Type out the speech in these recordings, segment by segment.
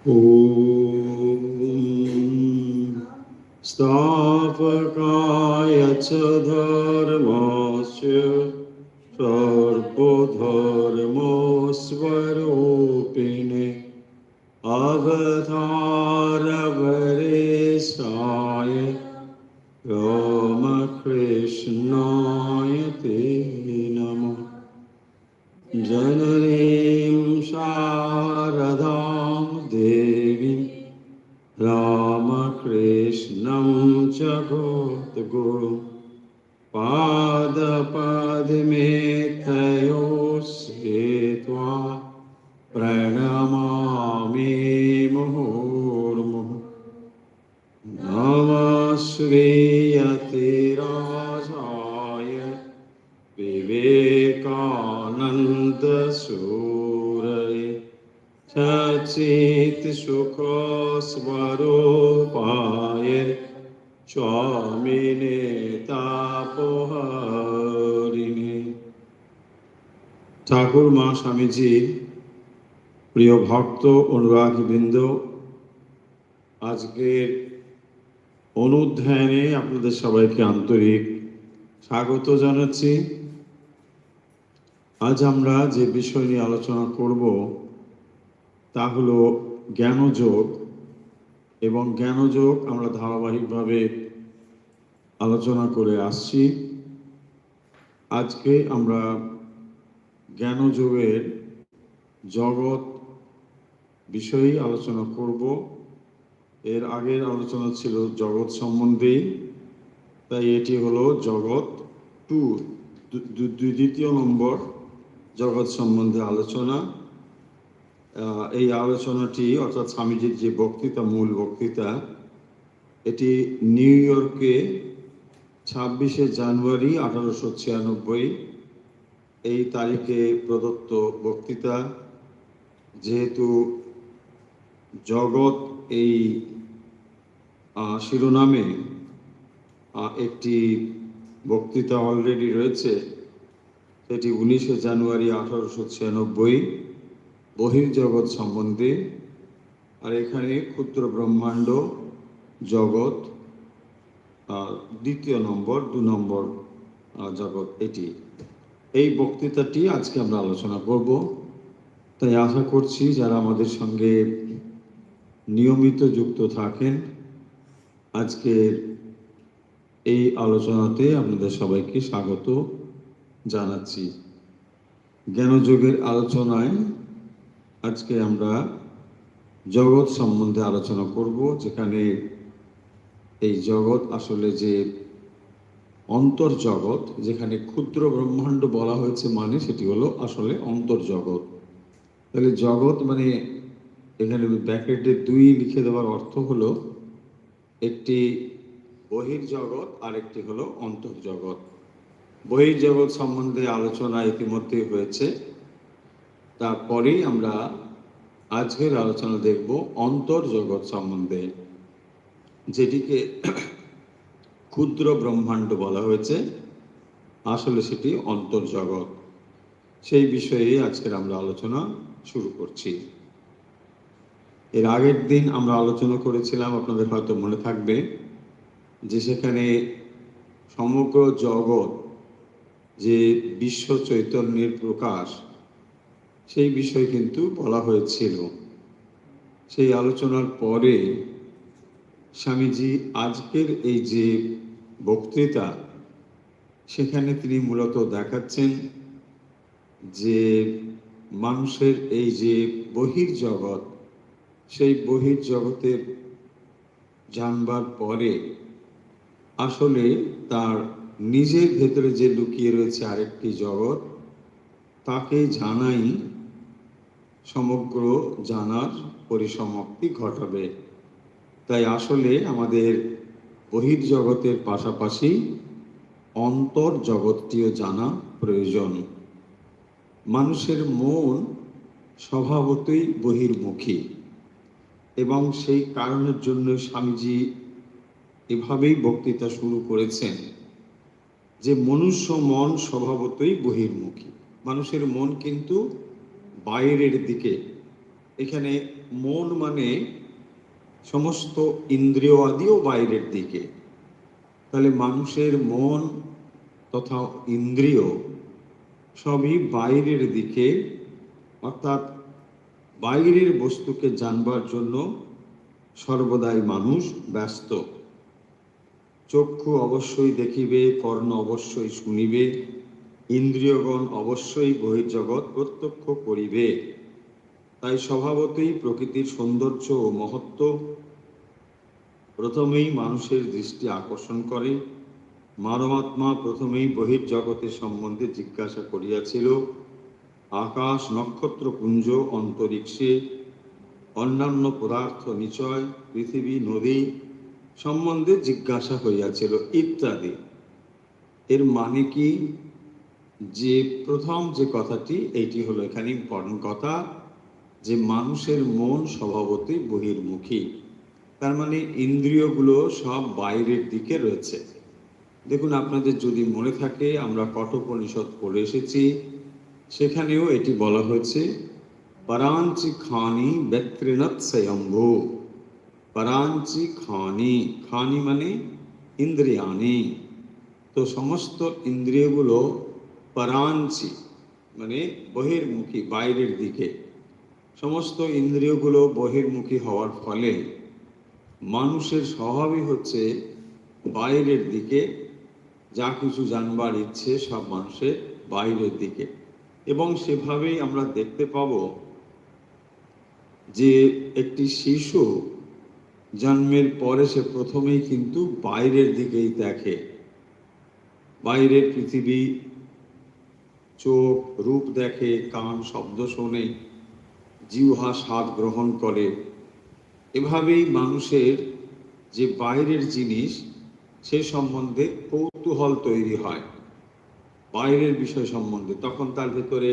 ॐ स्थापकाय च धर्मस्य सर्वधर्मस्वरूपिणे अवतारवरेशाय रामकृष्णाय ते नमः। जननीं शारदां देवीं रामकृष्णं जगद्गुरुं पादपद्मे तयो स्थित्वा प्रणमामि मुहुर्मुहुः। नमः श्रीयतिराजाय विवेकानन्दसूरये सच्चित्सुखस्वरूपाय स्वामिने तापहारिणे। ঠাকুর মা স্বামীজি, প্রিয় ভক্ত অনুরাগীবৃন্দ, আজকের অনুধ্যানে আপনাদের সবাইকে আন্তরিক স্বাগত জানাচ্ছি। আজ আমরা যে বিষয় নিয়ে আলোচনা করব তা হলো জ্ঞানযোগ, এবং জ্ঞানযোগ আমরা ধারাবাহিকভাবে আলোচনা করে আসছি। আজকে আমরা জ্ঞানযোগের জগৎ বিষয়ে আলোচনা করব। এর আগের আলোচনা ছিল জগৎ সম্বন্ধে, তাই এটি হলো জগৎ 2, দ্বিতীয় নম্বর জগৎ সম্বন্ধে আলোচনা। এই আলোচনাটি অর্থাৎ স্বামীজির যে বক্তৃতা, মূল বক্তৃতা, এটি নিউ ইয়র্কে 26শে জানুয়ারি 1896 এই তারিখে প্রদত্ত বক্তৃতা। যেহেতু জগৎ এই শিরোনামে একটি বক্তৃতা অলরেডি রয়েছে, সেটি 19শে জানুয়ারি 1896 বহির্জগৎ সম্বন্ধে। আর এখানে ক্ষুদ্র ব্রহ্মাণ্ড জগৎ দ্বিতীয় নম্বর, 2 নম্বর জগৎ, এটি এই বক্তৃতাটি আজকে আমরা আলোচনা করব। তাই আশা করছি যারা আমাদের সঙ্গে নিয়মিত যুক্ত থাকেন, আজকের এই আলোচনাতে আপনাদের সবাইকে স্বাগত জানাচ্ছি। জ্ঞানযোগের আলোচনায় আজকে আমরা জগৎ সম্বন্ধে আলোচনা করব, যেখানে এই জগৎ আসলে যে অন্তর্জগৎ, যেখানে ক্ষুদ্র ব্রহ্মাণ্ড বলা হয়েছে, মানে সেটি হলো আসলে অন্তর্জগৎ। তাহলে জগৎ মানে এখানে ব্র্যাকেটে 2 লিখে দেওয়ার অর্থ হলো একটি বহির্জগৎ আর একটি হলো অন্তর্জগৎ। বহির্জগৎ সম্বন্ধে আলোচনা ইতিমধ্যে হয়েছে, তারপরেই আমরা আজকের আলোচনা দেখব অন্তর্জগৎ সম্বন্ধে, যেটিকে ক্ষুদ্র ব্রহ্মাণ্ড বলা হয়েছে, আসলে সেটি অন্তর্জগৎ। সেই বিষয়ে আজকের আমরা আলোচনা শুরু করছি। এর আগের দিন আমরা আলোচনা করেছিলাম, আপনাদের হয়তো মনে থাকবে, যে সেখানে সমগ্র জগৎ যে বিশ্ব চৈতন্যের প্রকাশ, সেই বিষয় কিন্তু বলা হয়েছিল। সেই আলোচনার পরে স্বামীজি আজকের এই যে বক্তৃতা, সেখানে তিনি মূলত দেখাচ্ছেন যে মানুষের এই যে বহির্জগৎ, সেই বহির্জগতের জানবার পরে আসলে তার নিজের ভেতরে যে লুকিয়ে রয়েছে আরেকটি জগৎ, তাকে জানাই সমগ্র জানার পরিসমাপ্তি ঘটাবে। তাই আসলে আমাদের বহির্জগতের পাশাপাশি অন্তর্জগৎটিও জানা প্রয়োজন। মানুষের মন স্বভাবতই বহির্মুখী, এবং সেই কারণের জন্য স্বামীজি এভাবেই বক্তৃতা শুরু করেছেন যে মনুষ্য মন স্বভাবতই বহির্মুখী। মানুষের মন কিন্তু বাইরের দিকে, এখানে মন মানে সমস্ত ইন্দ্রিয় আদিও বাইরের দিকে। তাহলে মানুষের মন তথা ইন্দ্রিয় সবই বাইরের দিকে, অর্থাৎ বাইরের বস্তুকে জানবার জন্য সর্বদাই মানুষ ব্যস্ত। চক্ষু অবশ্যই দেখিবে, কর্ণ অবশ্যই শুনিবে, ইন্দ্রিয়গণ অবশ্যই বহির্জগৎ প্রত্যক্ষ করিবে। তাই স্বভাবতই প্রকৃতির সৌন্দর্য ও মহত্ব প্রথমেই মানুষের দৃষ্টি আকর্ষণ করে। মানবাত্মা প্রথমেই বহির্জগতের সম্বন্ধে জিজ্ঞাসা করিয়াছিল। আকাশ, নক্ষত্রপুঞ্জ, অন্তরিক্ষে অন্যান্য পদার্থ নিচয়, পৃথিবী, নদী সম্বন্ধে জিজ্ঞাসা হইয়াছিল ইত্যাদি। এর মানে কি? যে প্রথম যে কথাটি, এইটি হলো এখানে ইম্পর্টেন্ট কথা, যে মানুষের মন স্বভাবতই বহির্মুখী। তার মানে ইন্দ্রিয়গুলো সব বাইরের দিকে রয়েছে। দেখুন, আপনাদের যদি মনে থাকে, আমরা কঠোপনিষদ পড়ে এসেছি, সেখানেও এটি বলা হয়েছে, পরাঞ্চি খানি ব্যত্রিণত স্বয়ম্ভু। পরাঞ্চি খানি, খানি মানে ইন্দ্রিয়ানি। তো সমস্ত ইন্দ্রিয়গুলো পরাঞ্চি মানে বহির্মুখী, বাইরের দিকে। সমস্ত ইন্দ্রিয়গুলো বহির্মুখী হওয়ার ফলে মানুষের স্বভাবই হচ্ছে বাইরের দিকে। যা কিছু জানবার ইচ্ছে সব মানুষের বাইরের দিকে। এবং সেভাবেই আমরা দেখতে পাব যে একটি শিশু জন্মের পরে সে প্রথমেই কিন্তু বাইরের দিকেই দেখে। বাইরের পৃথিবী, চোখ রূপ দেখে, কান শব্দ শোনে, জিহ্বা স্বাদ গ্রহণ করে। এভাবেই মানুষের যে বাইরের জিনিস সে সম্বন্ধে কৌতূহল তৈরি হয়, বাইরের বিষয় সম্বন্ধে। তখন তার ভেতরে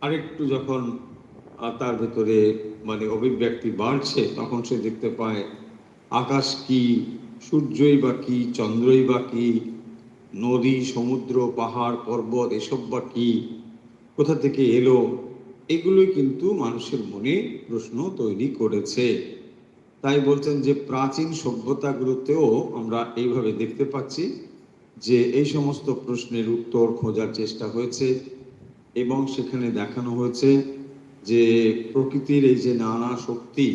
আরেকটু যখন তার ভেতরে মানে অভিব্যক্তি বাড়ছে, তখন সে দেখতে পায় আকাশ কি, সূর্যই বা কি, চন্দ্রই বা কি, নদী, সমুদ্র, পাহাড়, পর্বত এসব বা কি, কোথা থেকে এলো। এগুলোই কিন্তু মানুষের মনে প্রশ্ন তৈরি করেছে। তাই বলছেন যে প্রাচীন সভ্যতাগুলোতেও আমরা এইভাবে দেখতে পাচ্ছি যে এই সমস্ত প্রশ্নের উত্তর খোঁজার চেষ্টা হয়েছে, এবং সেখানে দেখানো হয়েছে যে প্রকৃতির এই যে নানা শক্তি,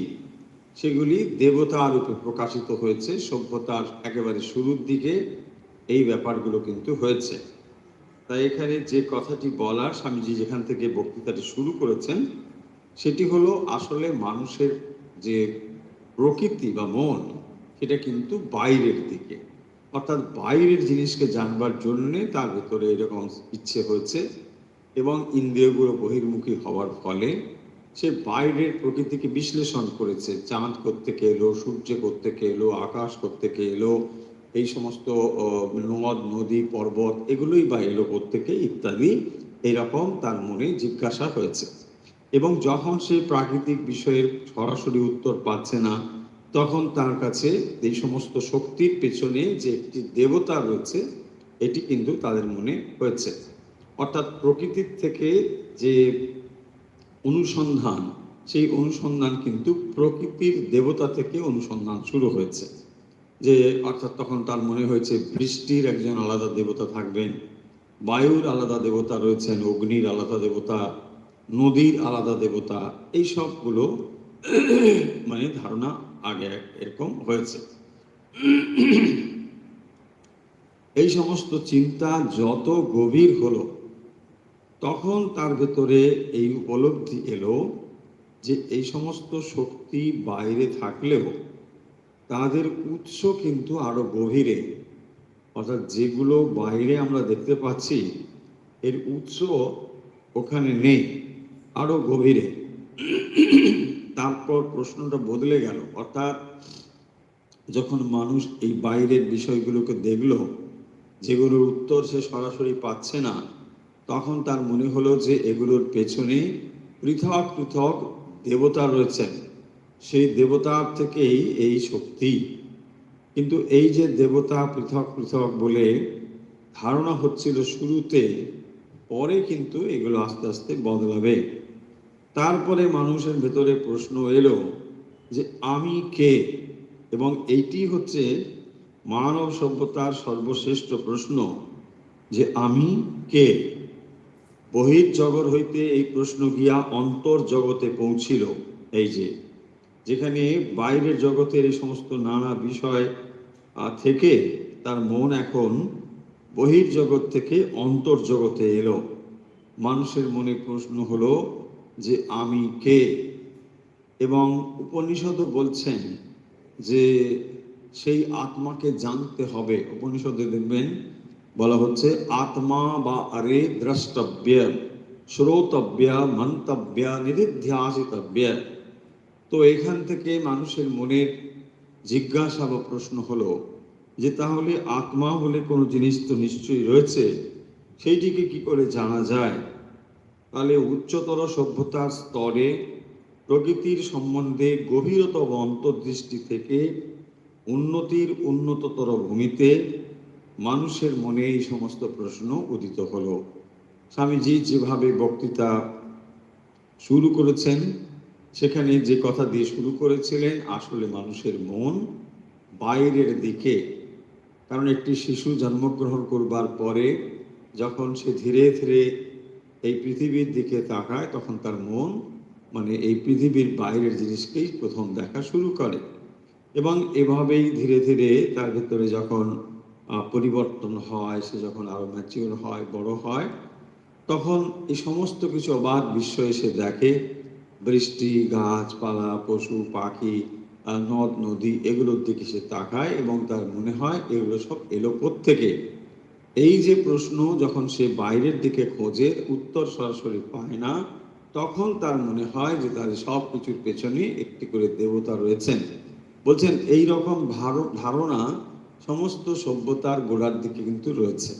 সেগুলি দেবতা রূপে প্রকাশিত হয়েছে। সভ্যতার একেবারে শুরুর দিকে এই ব্যাপারগুলো কিন্তু হয়েছে। তাই এখানে যে কথাটি বলার, স্বামীজি যেখান থেকে বক্তৃতাটি শুরু করেছেন, সেটি হলো আসলে মানুষের যে প্রকৃতি বা মন, সেটা কিন্তু বাইরের দিকে, অর্থাৎ বাইরের জিনিসকে জানবার জন্যে তার ভেতরে এরকম ইচ্ছে হয়েছে। এবং ইন্দ্রিয়গুলো বহির্মুখী হওয়ার ফলে সে বাইরের প্রকৃতিকে বিশ্লেষণ করেছে। চাঁদ কোত্থেকে এলো, সূর্য কোত্থেকে এলো, আকাশ কোত্থেকে এলো, এই সমস্ত নদ নদী পর্বত এগুলোই বা এলো কোত্থেকে ইত্যাদি, এইরকম তার মনে জিজ্ঞাসা হয়েছে। এবং যখন সে প্রাকৃতিক বিষয়ের সরাসরি উত্তর পাচ্ছে না, তখন তার কাছে এই সমস্ত শক্তির পেছনে যে একটি দেবতা রয়েছে, এটি কিন্তু তাদের মনে হয়েছে। অর্থাৎ প্রকৃতির থেকে যে অনুসন্ধান, সেই অনুসন্ধান কিন্তু প্রকৃতির দেবতা থেকে অনুসন্ধান শুরু হয়েছে। যে অর্থাৎ তখন তার মনে হয়েছে বৃষ্টির একজন আলাদা দেবতা থাকবেন, বায়ুর আলাদা দেবতা রয়েছেন, অগ্নির আলাদা দেবতা, নদীর আলাদা দেবতা, এই সবগুলো মানে ধারণা আগে এরকম হয়েছে। এই সমস্ত চিন্তা যত গভীর হলো, তখন তার ভেতরে এই উপলব্ধি এলো যে এই সমস্ত শক্তি বাইরে থাকলেও তাদের উৎস কিন্তু আরো গভীরে। অর্থাৎ যেগুলো বাইরে আমরা দেখতে পাচ্ছি, এর উৎস ওখানে নেই, আরো গভীরে। তারপর প্রশ্নটা বদলে গেল। অর্থাৎ যখন মানুষ এই বাইরের বিষয়গুলোকে দেখলো, যেগুলোর উত্তর সে সরাসরি পাচ্ছে না, তখন তার মনে হলো যে এগুলোর পেছনে পৃথক পৃথক দেবতা রয়েছেন, সেই দেবতার থেকেই এই শক্তি। কিন্তু এই যে দেবতা পৃথক পৃথক বলে ধারণা হচ্ছিল শুরুতে, পরে কিন্তু এগুলো আস্তে আস্তে বদলাবে। তারপরে মানুষের ভেতরে প্রশ্ন এলো যে আমি কে, এবং এইটি হচ্ছে মানব সভ্যতার সর্বশ্রেষ্ঠ প্রশ্ন, যে আমি কে। বহির্জগৎ হইতে এই প্রশ্ন গিয়া অন্তর্জগতে পৌঁছিল। এই যে যেখানে বাইরের জগতের এই সমস্ত নানা বিষয় থেকে তার মন এখন বহির্জগৎ থেকে অন্তর্জগতে এলো। মানুষের মনে প্রশ্ন হলো যে আমি কে। এবং উপনিষদও বলছেন যে সেই আত্মাকে জানতে হবে। উপনিষদে দেখবেন বলা হচ্ছে আত্মা বা আরে দ্রষ্টব্য শ্রোতব্য মন্তব্য নিধিধ্যাসিতব্য। তো এখান থেকে মানুষের মনের জিজ্ঞাসা বা প্রশ্ন হলো যে তাহলে আত্মা বলে কোনো জিনিস তো নিশ্চয়ই রয়েছে, সেইটিকে কি করে জানা যায়। তাহলে উচ্চতর সভ্যতার স্তরে প্রকৃতির সম্বন্ধে গভীরতম অন্তর্দৃষ্টি থেকে উন্নতির উন্নততর ভূমিতে মানুষের মনে এই সমস্ত প্রশ্ন উদিত হলো। স্বামীজি যেভাবে বক্তৃতা শুরু করেছেন, সেখানে যে কথা দিয়ে শুরু করেছিলেন, আসলে মানুষের মন বাইরের দিকে। কারণ একটি শিশু জন্মগ্রহণ করবার পরে যখন সে ধীরে ধীরে এই পৃথিবীর দিকে তাকায়, তখন তার মন এই পৃথিবীর বাইরের জিনিসকেই প্রথম দেখা শুরু করে। এবং এভাবেই ধীরে ধীরে তার ভেতরে যখন পরিবর্তন হয়, সে যখন আরো ম্যাচিওর হয়, বড় হয়, তখন এই সমস্ত কিছু অবাধ বিশ্ব এসে দেখে। বৃষ্টি, গাছপালা, পশু পাখি, নদ নদী, এগুলোর দিকে সে তাকায় এবং তার মনে হয় এগুলো সব এলো কোত্থেকে। এই যে প্রশ্ন, যখন সে বাইরের দিকে খোঁজে, উত্তর সরাসরি পায় না, তখন তার মনে হয় যে তার সব কিছুর পেছনে একটি করে দেবতা রয়েছেন। বলছেন এই রকম ধারণা সমস্ত সভ্যতার গোড়ার দিকে কিন্তু রয়েছে।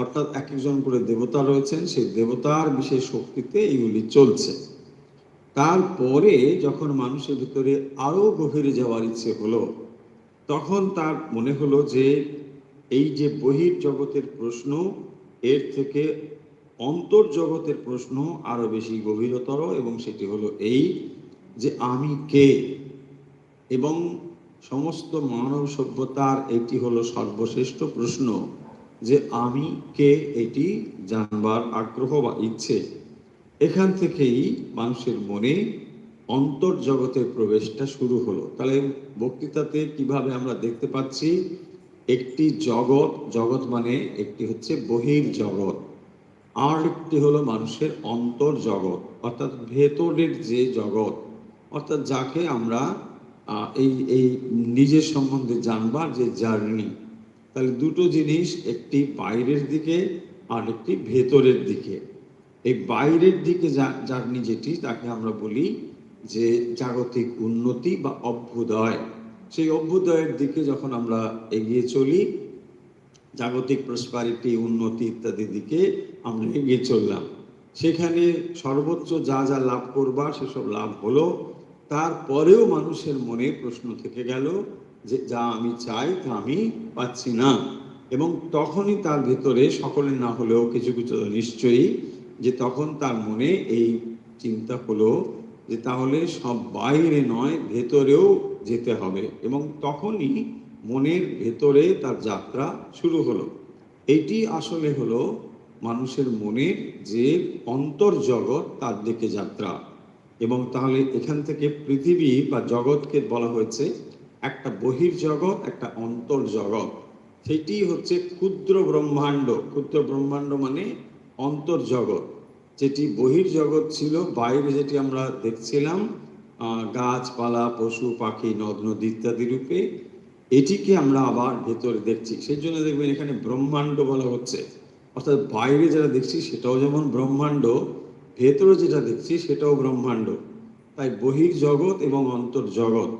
অর্থাৎ এক একজন করে দেবতা রয়েছেন, সেই দেবতার বিশেষ শক্তিতে এইগুলি চলছে। তারপরে যখন মানুষের ভিতরে আরো গভীরে যাওয়ার ইচ্ছে হলো, তখন তার মনে হলো যে এই যে বহির্জগতের প্রশ্ন, এর থেকে অন্তর্জগতের প্রশ্ন আরো বেশি গভীরতর, এবং সেটি হলো এই যে আমি কে। এবং সমস্ত মানব সভ্যতার এটি হলো সর্বশ্রেষ্ঠ প্রশ্ন, যে আমি কে, এটি জানবার আগ্রহ বা ইচ্ছে। এখান থেকেই মানুষের মনে অন্তর্জগতের প্রবেশটা শুরু হলো। তাহলে বক্তৃতাতে কিভাবে আমরা দেখতে পাচ্ছি, একটি জগৎ, জগৎ মানে একটি হচ্ছে বহির্জগৎ, আর একটি হলো মানুষের অন্তর্জগৎ, অর্থাৎ ভেতরের যে জগৎ, অর্থাৎ যাকে আমরা এই এই নিজের সম্বন্ধে জানবার যে জার্নি। তাহলে দুটো জিনিস, একটি বাইরের দিকে আর একটি ভেতরের দিকে। এই বাইরের দিকে জার্নি যেটি, তাকে আমরা বলি যে জাগতিক উন্নতি বা অভ্যুদয়। সেই অভ্যুদয়ের দিকে যখন আমরা এগিয়ে চলি, জাগতিক প্রসপারিটি, উন্নতি ইত্যাদির দিকে আমরা এগিয়ে চললাম, সেখানে সর্বোচ্চ যা যা লাভ করবার সেসব লাভ হলো। তারপরেও মানুষের মনে প্রশ্ন থেকে গেল যে যা আমি চাই তা আমি পাচ্ছি না। এবং তখনই তার ভেতরে, সকলে না হলেও কিছু কিছু নিশ্চয়ই, যে তখন তার মনে এই চিন্তা হলো যে তাহলে সব বাইরে নয়, ভেতরেও যেতে হবে। এবং তখনই মনের ভেতরে তার যাত্রা শুরু হলো। এইটি আসলে হলো মানুষের মনের যে অন্তর্জগৎ, তার দিকে যাত্রা। এবং তাহলে এখান থেকে পৃথিবী বা জগৎকে বলা হয়েছে একটা বহির্জগৎ, একটা অন্তর্জগৎ। সেটি হচ্ছে ক্ষুদ্র ব্রহ্মাণ্ড। ক্ষুদ্র ব্রহ্মাণ্ড মানে অন্তর্জগৎ। যেটি বহির্জগৎ ছিল, বাইরে যেটি আমরা দেখছিলাম গাছপালা, পশু পাখি, নদ নদী ইত্যাদি রূপে, এটিকে আমরা আবার ভেতরে দেখছি। সেই জন্য দেখবেন এখানে ব্রহ্মাণ্ড বলা হচ্ছে। অর্থাৎ বাইরে যেটা দেখছি সেটাও যেমন ব্রহ্মাণ্ড, ভেতরে যেটা দেখছি সেটাও ব্রহ্মাণ্ড। তাই বহির্জগৎ এবং অন্তর্জগৎ,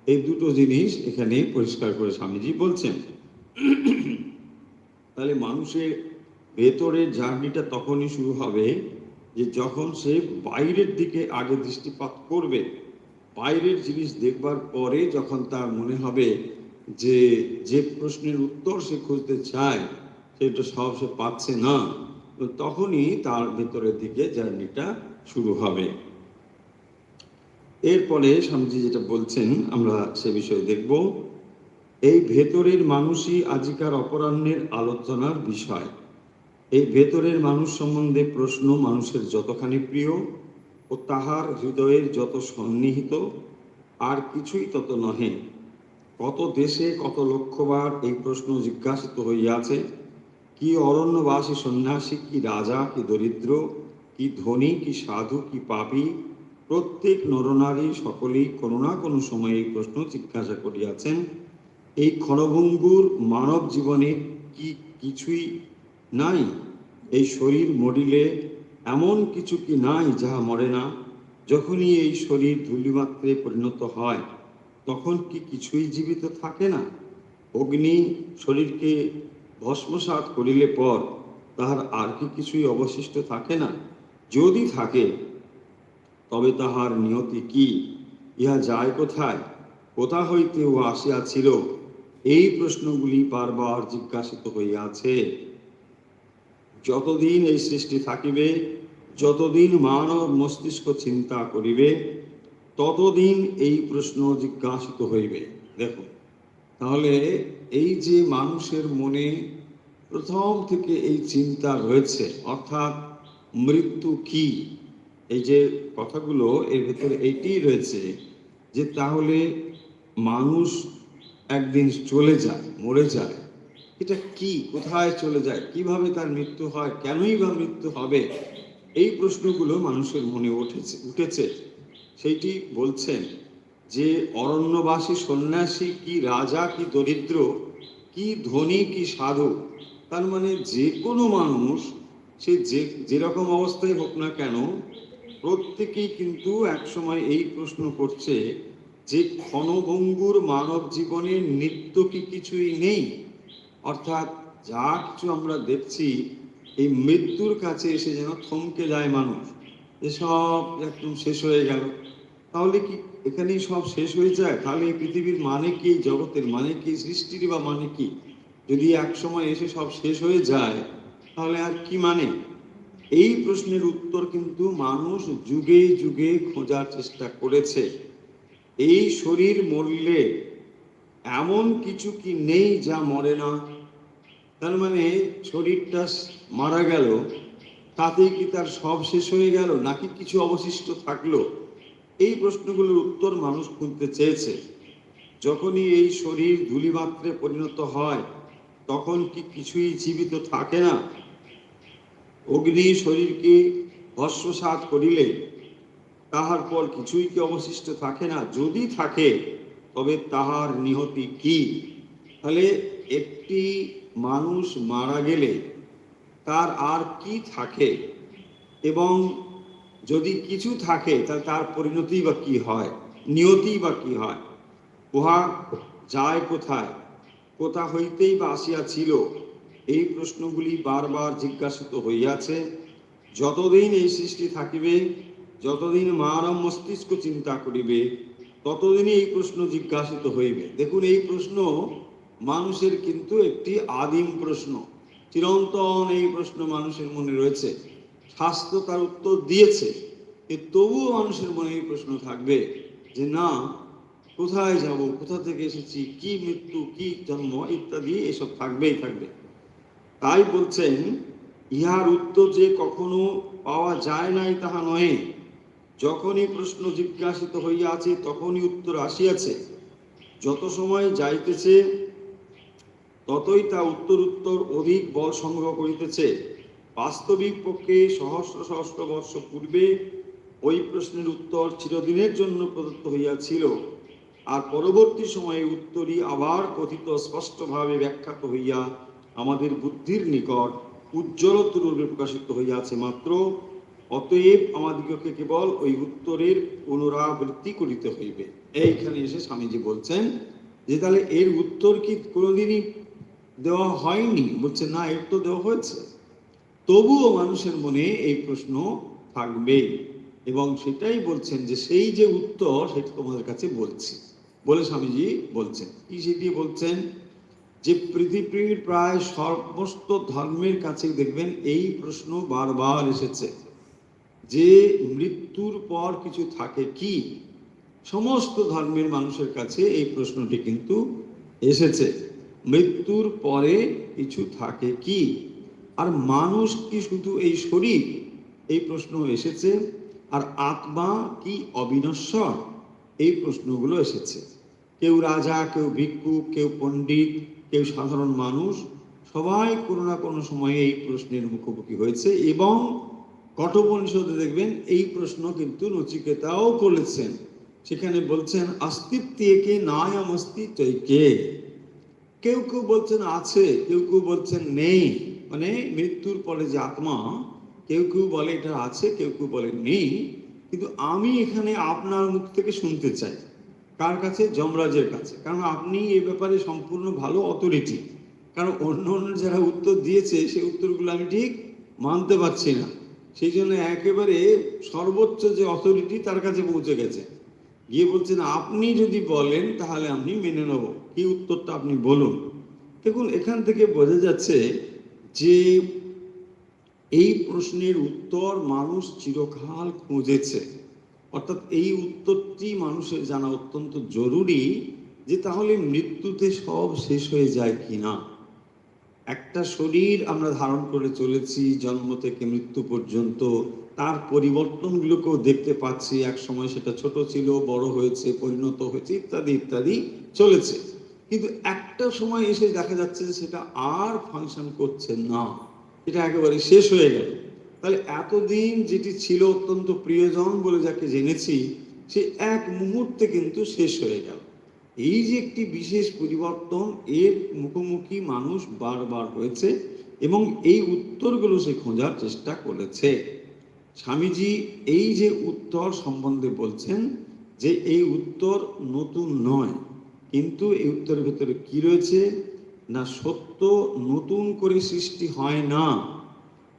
এই দুটো জিনিস এখানে পরিষ্কার করে স্বামীজি বলছেন। তাহলে মানুষের ভেতরের জার্নিটা তখনই শুরু হবে যে যখন সে বাইরের দিকে আগে দৃষ্টিপাত করবে। বাইরের জিনিস দেখবার পরে যখন তার মনে হবে যে যে প্রশ্নের উত্তর সে খুঁজতে চায় সেটা সব সে পাচ্ছে না, তো তখনই তার ভেতরের দিকে জার্নিটা শুরু হবে। এরপরে স্বামীজি যেটা বলছেন আমরা সে বিষয়ে দেখব। এই ভেতরের মানুষই আজিকার অপরাহ্নের আলোচনার বিষয়। এই ভেতরের মানুষ সম্বন্ধে প্রশ্ন মানুষের যতখানি প্রিয় ও তাহার হৃদয়ের যত সন্নিহিত, আর কিছুই তত নহে। কত দেশে কত লক্ষবার এই প্রশ্ন জিজ্ঞাসিত হইয়াছে, কি অরণ্যবাসী সন্ন্যাসী, কি রাজা, কি দরিদ্র, কি ধনী, কি সাধু, কি পাপী, প্রত্যেক নরনারী সকলেই কোনো না কোনো সময়ে এই প্রশ্ন জিজ্ঞাসা করিয়াছেন। এই ক্ষণভঙ্গুর মানব জীবনে কি কিছুই নাই? এই শরীর মরিলে এমন কিছু কি নাই যাহা মরে না? যখনই এই শরীর ধূলিমাত্রে পরিণত হয় তখন কি কিছুই জীবিত থাকে না? অগ্নি শরীরকে ভস্মসাৎ করিলে পর তাহার আর কি কিছুই অবশিষ্ট থাকে না? যদি থাকে তবে তাহার নিয়তি কি? ইহা যায় কোথায়? কোথা হইতে ও আসিয়াছিল? এই প্রশ্নগুলি বারবার জিজ্ঞাসিত হইয়াছে। যতদিন এই সৃষ্টি থাকিবে, যতদিন মানব মস্তিষ্ক চিন্তা করিবে, ততদিন এই প্রশ্ন জিজ্ঞাসিত হইবে। দেখুন, তাহলে এই যে মানুষের মনে প্রথম থেকে এই চিন্তা রয়েছে, অর্থাৎ মৃত্যু কি, এই যে কথাগুলো এর ভেতরে এইটিই রয়েছে যে তাহলে মানুষ একদিন চলে যায়, মরে যায়, এটা কি, কোথায় চলে যায়, কিভাবে তার মৃত্যু হয়, কেনই বা মৃত্যু হবে, এই প্রশ্নগুলো মানুষের মনে উঠেছে। সেইটি বলছেন যে অরণ্যবাসী সন্ন্যাসী, কি রাজা, কি দরিদ্র, কি ধনী, কি সাধু, তার মানে যে কোনো মানুষ, সে যেরকম অবস্থায় হোক না কেন, প্রত্যেকেই কিন্তু একসময় এই প্রশ্ন করছে যে ক্ষণভঙ্গুর মানব জীবনের নিত্য কি কিছুই নেই? অর্থাৎ যা কিছু আমরা দেখছি, এই মৃত্যুর কাছে এসে যেন থমকে যায় মানুষ, এসব একদম শেষ হয়ে গেল। তাহলে কি এখানেই সব শেষ হয়ে যায়? তাহলে এই পৃথিবীর মানে কি, জগতের মানে কি, সৃষ্টির বা মানে কি? যদি এক সময় এসে সব শেষ হয়ে যায় তাহলে আর কি মানে? এই প্রশ্নের উত্তর কিন্তু মানুষ যুগে যুগে খোঁজার চেষ্টা করেছে। এই শরীর মরলে এমন কিছু কি নেই যা মরে না? তার মানে শরীরটা মারা গেল, তাতেই কি তার সব শেষ হয়ে গেল, নাকি কিছু অবশিষ্ট থাকলো? এই প্রশ্নগুলোর উত্তর মানুষ খুঁজতে চেয়েছে। যখনই এই শরীর ধূলিমাত্রে পরিণত হয় তখন কি কিছুই জীবিত থাকে না? অগ্নি শরীরকে ভস্মসাৎ করিলে তাহার পর কিছুই কি অবশিষ্ট থাকে না? যদি থাকে তবে তাহার নিহতি কি? তাহলে একটি মানুষ মারা গেলে তার আর কি থাকে, এবং যদি কিছু থাকে তাহলে তার পরিণতি বা কি হয়, নিয়তি বা কি হয়, উহা যায় কোথায়, কোথা হইতেই বা আসিয়াছিল? এই প্রশ্নগুলি বারবার জিজ্ঞাসিত হইয়াছে। যতদিন এই সৃষ্টি থাকিবে, যতদিন মানব মস্তিষ্ক চিন্তা করিবে, ততদিনই এই প্রশ্ন জিজ্ঞাসিত হইবে। দেখুন, এই প্রশ্ন মানুষের কিন্তু একটি আদিম প্রশ্ন, চিরন্তন এই প্রশ্ন মানুষের মনে রয়েছে। শাস্ত্র তার উত্তর দিয়েছে, তবুও মানুষের মনে এই প্রশ্ন থাকবে যে না, কোথায় যাব, কোথা থেকে এসেছি, কি মৃত্যু, কি জন্ম, ইত্যাদি এসব থাকবেই থাকবে। তাই বলছেন, ইহার উত্তর যে কখনো পাওয়া যায় নাই তাহা নহে। যখনই প্রশ্ন জিজ্ঞাসিত হইয়াছে তখনই উত্তর আসিয়াছে। যত সময় যাইতেছে ততই তা উত্তর উত্তর অধিক বল সংগ্রহ করিতেছে। বাস্তবিক পক্ষে সহস্র সহস্র বর্ষ পূর্বে ওই প্রশ্নের উত্তর চিরদিনের জন্য প্রদত্ত হইয়াছিল, আর পরবর্তী সময়ে উত্তরই আবার কথিত স্পষ্টভাবে ব্যাখ্যাত হইয়া আমাদের বুদ্ধির নিকট উজ্জ্বলতর রূপে প্রকাশিত হইয়াছে মাত্র। অতএব আমাদিগকে কেবল ওই উত্তরের পুনরাবৃত্তি করিতে হইবে। এইখানে এসে স্বামীজি বলছেন যে তাহলে এর উত্তর কি কোনোদিনই দেওয়া হয়নি? বলছে না, এর তো দেওয়া হয়েছে, তবুও মানুষের মনে এই প্রশ্ন থাকবে। এবং সেটাই বলছেন যে সেই যে উত্তর সেটা তোমাদের কাছে বলছি বলে স্বামীজি বলছেন। কি সেটি বলছেন? যে পৃথিবীর প্রায় সমস্ত ধর্মের কাছে দেখবেন এই প্রশ্ন বারবার এসেছে যে মৃত্যুর পর কিছু থাকে কি? সমস্ত ধর্মের মানুষের কাছে এই প্রশ্নটি কিন্তু এসেছে, মৃত্যুর পরে কিছু থাকে কি, আর মানুষ কি শুধু এই শরীর, এই প্রশ্ন এসেছে, আর আত্মা কি অবিনশ্বর, এই প্রশ্নগুলো এসেছে। কেউ রাজা, কেউ ভিক্ষুক, কেউ পণ্ডিত, কেউ সাধারণ মানুষ, সবাই কোনো না কোনো সময়ে এই প্রশ্নের মুখোমুখি হয়েছে। এবং কঠোপনিষদে দেখবেন এই প্রশ্ন কিন্তু নচিকেতাও করেছেন। সেখানে বলছেন অস্তিত্বকে নায়ম অস্তিত্বকে, কেউ কেউ বলছেন আছে, কেউ কেউ বলছেন নেই, মানে মৃত্যুর পরে যে আত্মা, কেউ কেউ বলে এটা আছে, কেউ কেউ বলে নেই। কিন্তু আমি এখানে আপনার মুখ থেকে শুনতে চাই, কার কাছে? যমরাজের কাছে, কারণ আপনি এই ব্যাপারে সম্পূর্ণ ভালো অথরিটি। কারণ অন্য অন্য যারা উত্তর দিয়েছে সেই উত্তরগুলো আমি ঠিক মানতে পারছি না, সেই জন্য একেবারে সর্বোচ্চ যে অথরিটি তার কাছে পৌঁছে গেছে, গিয়ে বলছেন আপনি যদি বলেন তাহলে আমি মেনে নেব, কি উত্তরটা আপনি বলুন। দেখুন, এখান থেকে বোঝা যাচ্ছে যে এই প্রশ্নের উত্তর মানুষ চিরকাল খুঁজেছে। অর্থাৎ এই উত্তরটি মানুষের জানা অত্যন্ত জরুরি, যে তাহলে মৃত্যুতে সব শেষ হয়ে যায় কিনা। একটা শরীর আমরা ধারণ করে চলেছি জন্ম থেকে মৃত্যু পর্যন্ত, তার পরিবর্তনগুলোকেও দেখতে পাচ্ছি। এক সময় সেটা ছোট ছিল, বড় হয়েছে, পরিণত হয়েছে, ইত্যাদি ইত্যাদি চলেছে। কিন্তু একটা সময় এসে দেখা যাচ্ছে যে সেটা আর ফাংশন করছে না, এটা একেবারে শেষ হয়ে গেল। তাহলে এতদিন যেটি ছিল অত্যন্ত প্রিয়জন বলে যাকে জেনেছি, সে এক মুহূর্তে কিন্তু শেষ হয়ে গেল। এই যে একটি বিশেষ পরিবর্তন, এর মুখোমুখি মানুষ বারবার হয়েছে এবং এই উত্তরগুলো সে খোঁজার চেষ্টা করেছে। স্বামীজি এই যে উত্তর সম্বন্ধে বলছেন যে এই উত্তর নতুন নয়, কিন্তু এই উত্তরের ভেতরে কি রয়েছে না, সত্য নতুন করে সৃষ্টি হয় না,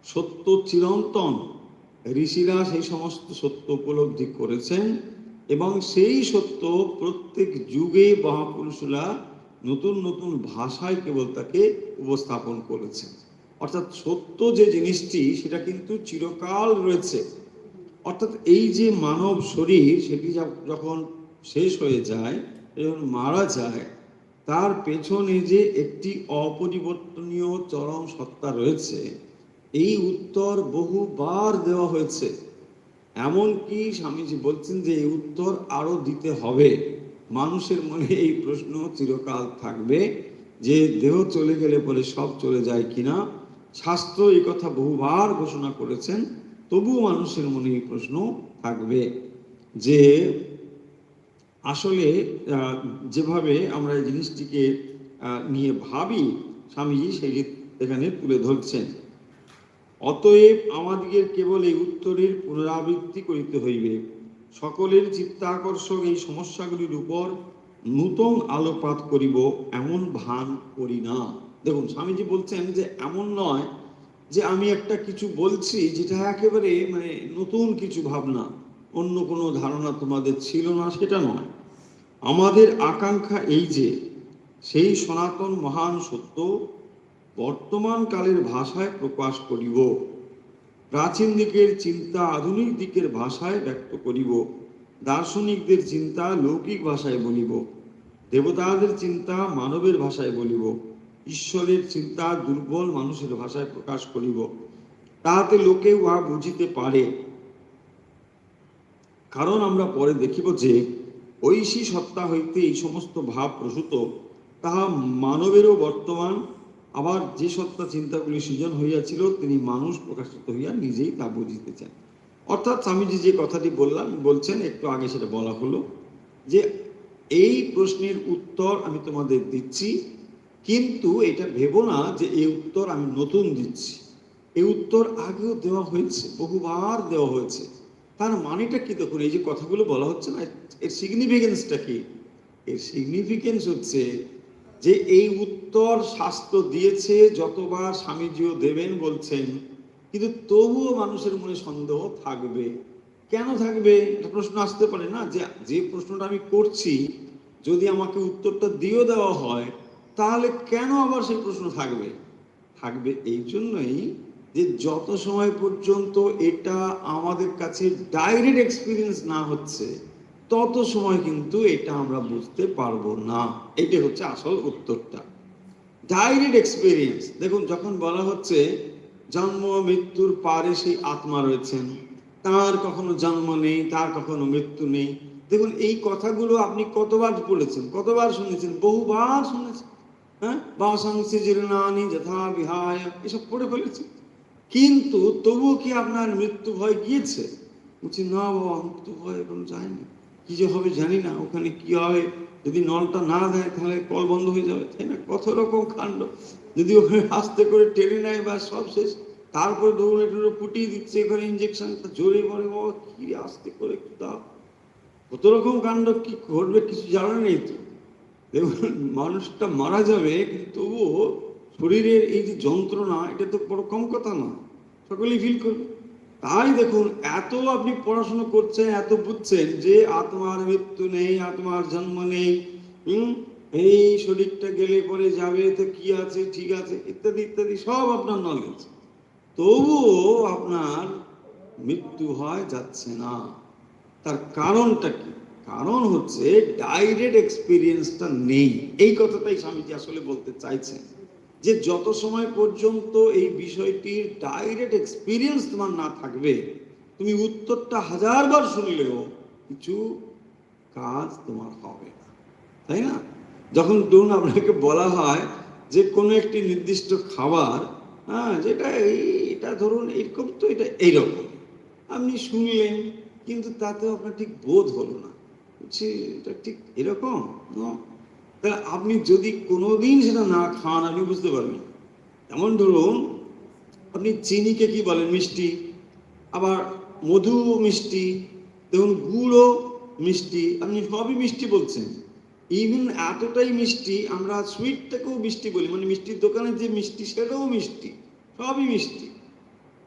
সত্য চিরন্তন। ঋষিরা সেই সমস্ত সত্য উপলব্ধি করেছেন এবং সেই সত্য প্রত্যেক যুগে মহাপুরুষরা নতুন নতুন ভাষায় কেবল তাকে উপস্থাপন করেছেন। অর্থাৎ সত্য যে জিনিসটি সেটা কিন্তু চিরকাল রয়েছে। অর্থাৎ এই যে মানব শরীর, সেটি যখন শেষ হয়ে যায়, যখন মারা যায়, তার পেছনে যে একটি অপরিবর্তনীয় চরম সত্তা রয়েছে, এই উত্তর বহুবার দেওয়া হয়েছে। এমনকি স্বামীজি বলছেন যে এই উত্তর আরো দিতে হবে। মানুষের মনে এই প্রশ্ন চিরকাল থাকবে যে দেহ চলে গেলে পরে সব চলে যায় কিনা। শাস্ত্র এই কথা বহুবার ঘোষণা করেছেন, তবুও মানুষের মনে এই প্রশ্ন থাকবে যে আসলে যেভাবে আমরা এই জিনিসটিকে নিয়ে ভাবি, স্বামীজি সেই এখানে তুলে ধরছেন। অতএব আমাদিগের কেবল এই উত্তরের পুনরাবৃত্তি করিতে হইবে, সকলের চিত্তাকর্ষক এই সমস্যাগুলির উপর নূতন আলোকপাত করিব এমন ভান করি না। দেখুন, স্বামীজি বলছেন যে এমন নয় যে আমি একটা কিছু বলছি যেটা একেবারে মানে নতুন কিছু ভাবনা, অন্য কোনো ধারণা তোমাদের ছিল না, সেটা নয়। আমাদের আকাঙ্ক্ষা এই যে সেই সনাতন মহান সত্য বর্তমান কালের ভাষায় প্রকাশ করিব, প্রাচীন দিকের চিন্তা আধুনিক দিকের ভাষায় ব্যক্ত করিব, দার্শনিকদের চিন্তা লৌকিক ভাষায় বলিব, দেবতাদের চিন্তা মানবের ভাষায় বলিব, ঈশ্বরের চিন্তা দুর্বল মানুষের ভাষায় প্রকাশ করিব, তাহাতে লোকে উহা বুঝিতে পারে। কারণ আমরা পরে দেখিব যে ঐশী সত্তা হইতে এই সমস্ত ভাব প্রসূত, তাহা মানবেরও বর্তমান। আবার যে সত্তা চিন্তাগুলি সৃজন হইয়াছিল, তিনি মানুষ প্রকাশিত হইয়া নিজেই তা বুঝিতে চান। অর্থাৎ স্বামীজি যে কথাটি বলছেন, একটু আগে সেটা বলা হলো যে এই প্রশ্নের উত্তর আমি তোমাদের দিচ্ছি, কিন্তু এটা ভেবো না যে এই উত্তর আমি নতুন দিচ্ছি। এই উত্তর আগেও দেওয়া হয়েছে, বহুবার দেওয়া হয়েছে। তার মানেটা কি? দেখুন, এই যে কথাগুলো বলা হচ্ছে না, এর সিগনিফিকেন্সটা কি? এর সিগনিফিকেন্স হচ্ছে যে এই উত্তর শাস্ত্র দিয়েছে, যতবার স্বামীজিও দেবেন বলছেন, কিন্তু তবুও মানুষের মনে সন্দেহ থাকবে। কেন থাকবে? একটা প্রশ্ন আসতে পারে না, যে প্রশ্নটা আমি করছি যদি আমাকে উত্তরটা দিয়েও দেওয়া হয়, তাহলে কেন আবার সেই প্রশ্ন থাকবে? থাকবে এই জন্যই যে যত সময় পর্যন্ত এটা আমাদের কাছে ডাইরেক্ট এক্সপিরিয়েন্স না হচ্ছে, তত সময় কিন্তু এটা আমরা বুঝতে পারবো না। এটা হচ্ছে আসল উত্তরটা। ডাইরেক্ট এক্সপিরিয়েন্স, দেখুন যখন বলা হচ্ছে জন্ম মৃত্যুর পারে সেই আত্মা রয়েছেন, তার কখনো জন্ম নেই, তার কখনো মৃত্যু নেই। দেখুন এই কথাগুলো আপনি কতবার পড়েছেন, কতবার শুনেছেন, বহুবার শুনেছেন। হ্যাঁ, বাসাংসি জীর্ণানি যথা বিহায়, এসব পড়ে ফেলেছেন। কিন্তু তবুও কি আপনার মৃত্যু ভয় গিয়েছে? বলছি না বাবা, মৃত্যু ভয় এখন যায়নি। কি যে হবে জানি না, ওখানে কি হবে, যদি নলটা না দেয় তাহলে কল বন্ধ হয়ে যাবে, তাই না? কত রকম কাণ্ড। যদি ওখানে আস্তে করে টেনে নেয় বা সব শেষ, তারপরে দৌড়ে টৌড়ে ফুটিয়ে দিচ্ছে, এখানে ইঞ্জেকশনটা জোরে পড়ে, বাবা কি আস্তে করে দাও, কত রকম কাণ্ড, কি ঘটবে কিছু জানা নেই তো। দেখুন মানুষটা মারা যাবে, কিন্তু তবুও শরীরের এই যে যন্ত্রণা, এটা তো বড় কম কথা না, সকলেই ফিল করবে। তাই দেখুন এত আপনি পড়াশোনা করছেন, এত বুঝছেন যে আত্মার মৃত্যু নেই, আত্মার জন্ম নেই, এই শরীরটা গেলে পরে যাবে, তো কি আছে, ঠিক আছে, ইত্যাদি ইত্যাদি সব আপনার নলেজ, তবুও আপনার মৃত্যু হয় যাচ্ছে না। তার কারণটা কি? কারণ হচ্ছে ডাইরেক্ট এক্সপিরিয়েন্সটা নেই। এই কথাটাই স্বামীজি আসলে বলতে চাইছেন, যে যত সময় পর্যন্ত এই বিষয়টির ডাইরেক্ট এক্সপিরিয়েন্স তোমার না থাকবে, তুমি উত্তরটা হাজারবার শুনলেও কিছু কাজ তোমার হবে না, তাই না? যখন ধরুন আপনাকে বলা হয় যে কোনো একটি নির্দিষ্ট খাবার, হ্যাঁ, যেটা এটা ধরুন এরকম, তো এটা এইরকম, আপনি শুনলেন, কিন্তু তাতেও আপনার ঠিক বোধ হলো না, বুঝছি এটা ঠিক এরকম। তাহলে আপনি যদি কোনোদিন সেটা না খান, আপনি বুঝতে পারবেন। যেমন ধরুন আপনি চিনিকে কি বলেন? মিষ্টি। আবার মধু মিষ্টি, দেখুন গুড়ও মিষ্টি, আপনি সবই মিষ্টি বলছেন। ইভেন এতটাই মিষ্টি, আমরা সুইটটাকেও মিষ্টি বলি, মানে মিষ্টির দোকানে যে মিষ্টি সেটাও মিষ্টি, সবই মিষ্টি।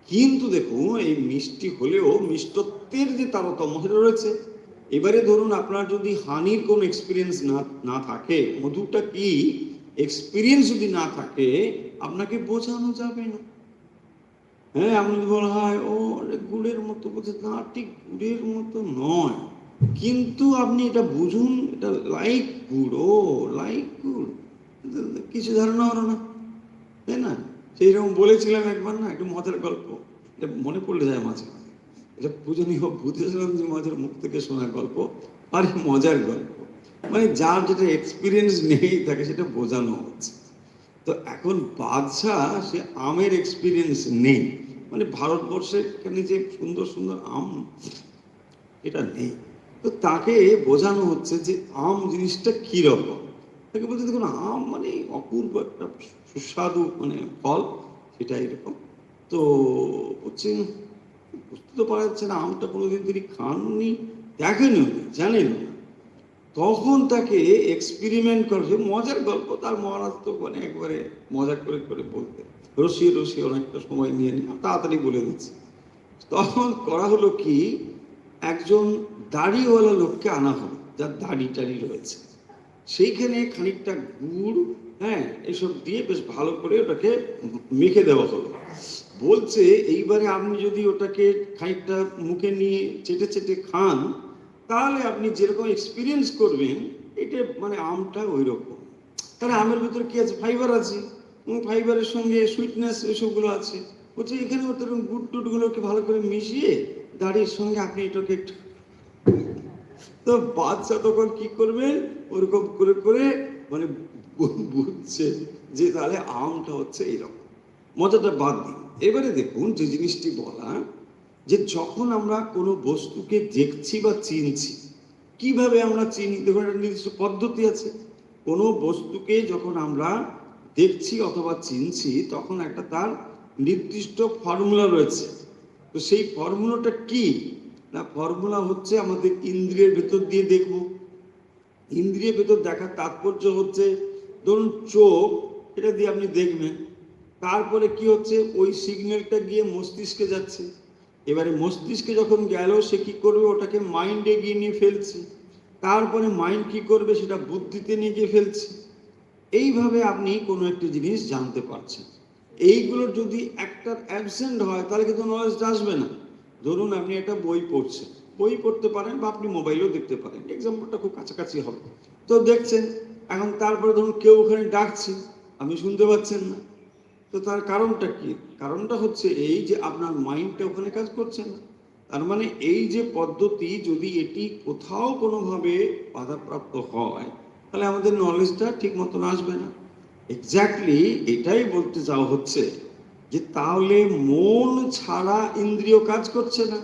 কিন্তু দেখুন এই মিষ্টি হলেও মিষ্টত্বের যে তারতম্য সেটা রয়েছে। এবারে ধরুন আপনার যদি হানির কোনো এক্সপিরিয়েন্স না থাকে, মধুটা কি এক্সপিরিয়েন্স যদি না থাকে, আপনাকে বোঝানো যাবে না। হ্যাঁ, আপনাকে বলা হয় ও গুড়ের মতো, বলছে না, ঠিক গুড়ের মতো নয়, কিন্তু আপনি এটা বুঝুন, এটা লাইক গুড়, ও লাইক গুড়, কিছু ধারণা হলো না, তাই না? সেই রকম বলেছিলাম একবার, না একটা মজার গল্প, এটা মনে পড়লে যায় মাঝে মাঝে, এটা পূজনীয় বুদ্ধেশ্বরম মাঝের মুখ থেকে শোনা গল্প, আর মজার গল্প, মানে যার যেটা এক্সপিরিয়েন্স নেই তাকে সেটা বোঝানো হচ্ছে। তো এখন বাদশাহ, সে আমের এক্সপিরিয়েন্স নেই, মানে ভারতবর্ষের এখানে যে সুন্দর সুন্দর আম, এটা নেই। তো তাকে বোঝানো হচ্ছে যে আম জিনিসটা কিরকম। তাকে বলতে, দেখুন আম মানে অপূর্ব একটা সুস্বাদু মানে ফল, সেটা এরকম। তো হচ্ছে বুঝতে তো পারা যাচ্ছে না, আমটা কোনোদিন তিনি খাননি, দেখেনি, জানেন না। তখন তাকে এক্সপেরিমেন্ট করছে, মজার গল্প, তার মহারাজ তো মানে একবারে মজা করে করে বলতে, রসিয়ে রসিয়ে অনেকটা সময় নিয়ে নিয়ে তাড়াতাড়ি বলে দিচ্ছে। তখন করা হলো কি, একজন দাড়িওয়ালা লোককে আনা হলো, যার দাড়ি টাড়ি রয়েছে, সেইখানে খানিকটা গুড়, হ্যাঁ, এসব দিয়ে বেশ ভালো করে ওটাকে মেখে দেওয়া হলো। বলছে এইবারে আপনি যদি ওটাকে খানিকটা মুখে নিয়ে চেটে চেটে খান, তাহলে আপনি যেরকম এক্সপিরিয়েন্স করবেন, এটা মানে আমটা ওই রকম। তাহলে আমের ভিতরে কি আছে? ফাইবার আছে, ফাইবারের সঙ্গে সুইটনেস এসবগুলো আছে। বলছে এখানে ওদের গুড় টুটগুলোকে ভালো করে মিশিয়ে দাড়ির সঙ্গে আপনি এটাকে একটু, তো বাচ্চা তখন কি করবেন, ওরকম করে করে মানে বুঝছে যে তাহলে আমটা হচ্ছে এইরকম। মজাটা বাদ দিন, এবারে দেখুন যে জিনিসটি বলা, যে যখন আমরা কোনো বস্তুকে দেখছি বা চিনছি, কিভাবে আমরা চিনি? দেখুন একটা নির্দিষ্ট পদ্ধতি আছে। কোনো বস্তুকে যখন আমরা দেখছি অথবা চিনছি, তখন একটা তার নির্দিষ্ট ফর্মুলা রয়েছে। তো সেই ফর্মুলাটা কি না, ফর্মুলা হচ্ছে আমাদের ইন্দ্রিয়ের ভেতর দিয়ে দেখব। ইন্দ্রিয়ের ভেতর দেখার তাৎপর্য হচ্ছে, ধরুন চোখ, এটা দিয়ে আপনি দেখবেন, তারপরে কি হচ্ছে, ওই সিগন্যালটা গিয়ে মস্তিষ্কে যাচ্ছে। এবারে মস্তিষ্কে যখন গেল, সে কি করবে, ওটাকে মাইন্ডে গিয়ে নিয়ে ফেলছে, তারপরে মাইন্ড কি করবে, সেটা বুদ্ধিতে নিয়ে গিয়ে ফেলছে। এইভাবে আপনি কোনো একটা জিনিস জানতে পারছেন। এইগুলোর যদি একটা অ্যাবসেন্ট হয়, তাহলে কিন্তু নলেজটা আসবে না। ধরুন আপনি একটা বই পড়ছেন, বই পড়তে পারেন বা আপনি মোবাইলেও দেখতে পারেন, এক্সাম্পলটা খুব কাছাকাছি হবে। তো দেখছেন, এখন তারপরে ধরুন কেউ ওখানে ডাকছে, আপনি শুনতে পাচ্ছেন না। তো তার কারণটা কি? কারণটা হচ্ছে এই যে আপনার মাইন্ডটা ওখানে কাজ করছে না। তার মানে এই যে পদ্ধতি, যদি এটি কোথাও কোনোভাবে বাধাপ্রাপ্ত হয়, তাহলে আমাদের নলেজটা ঠিক মতন আসবে না। এক্স্যাক্টলি এটাই বলতে চাওয়া হচ্ছে যে তাহলে মন ছাড়া ইন্দ্রিয় কাজ করছে না।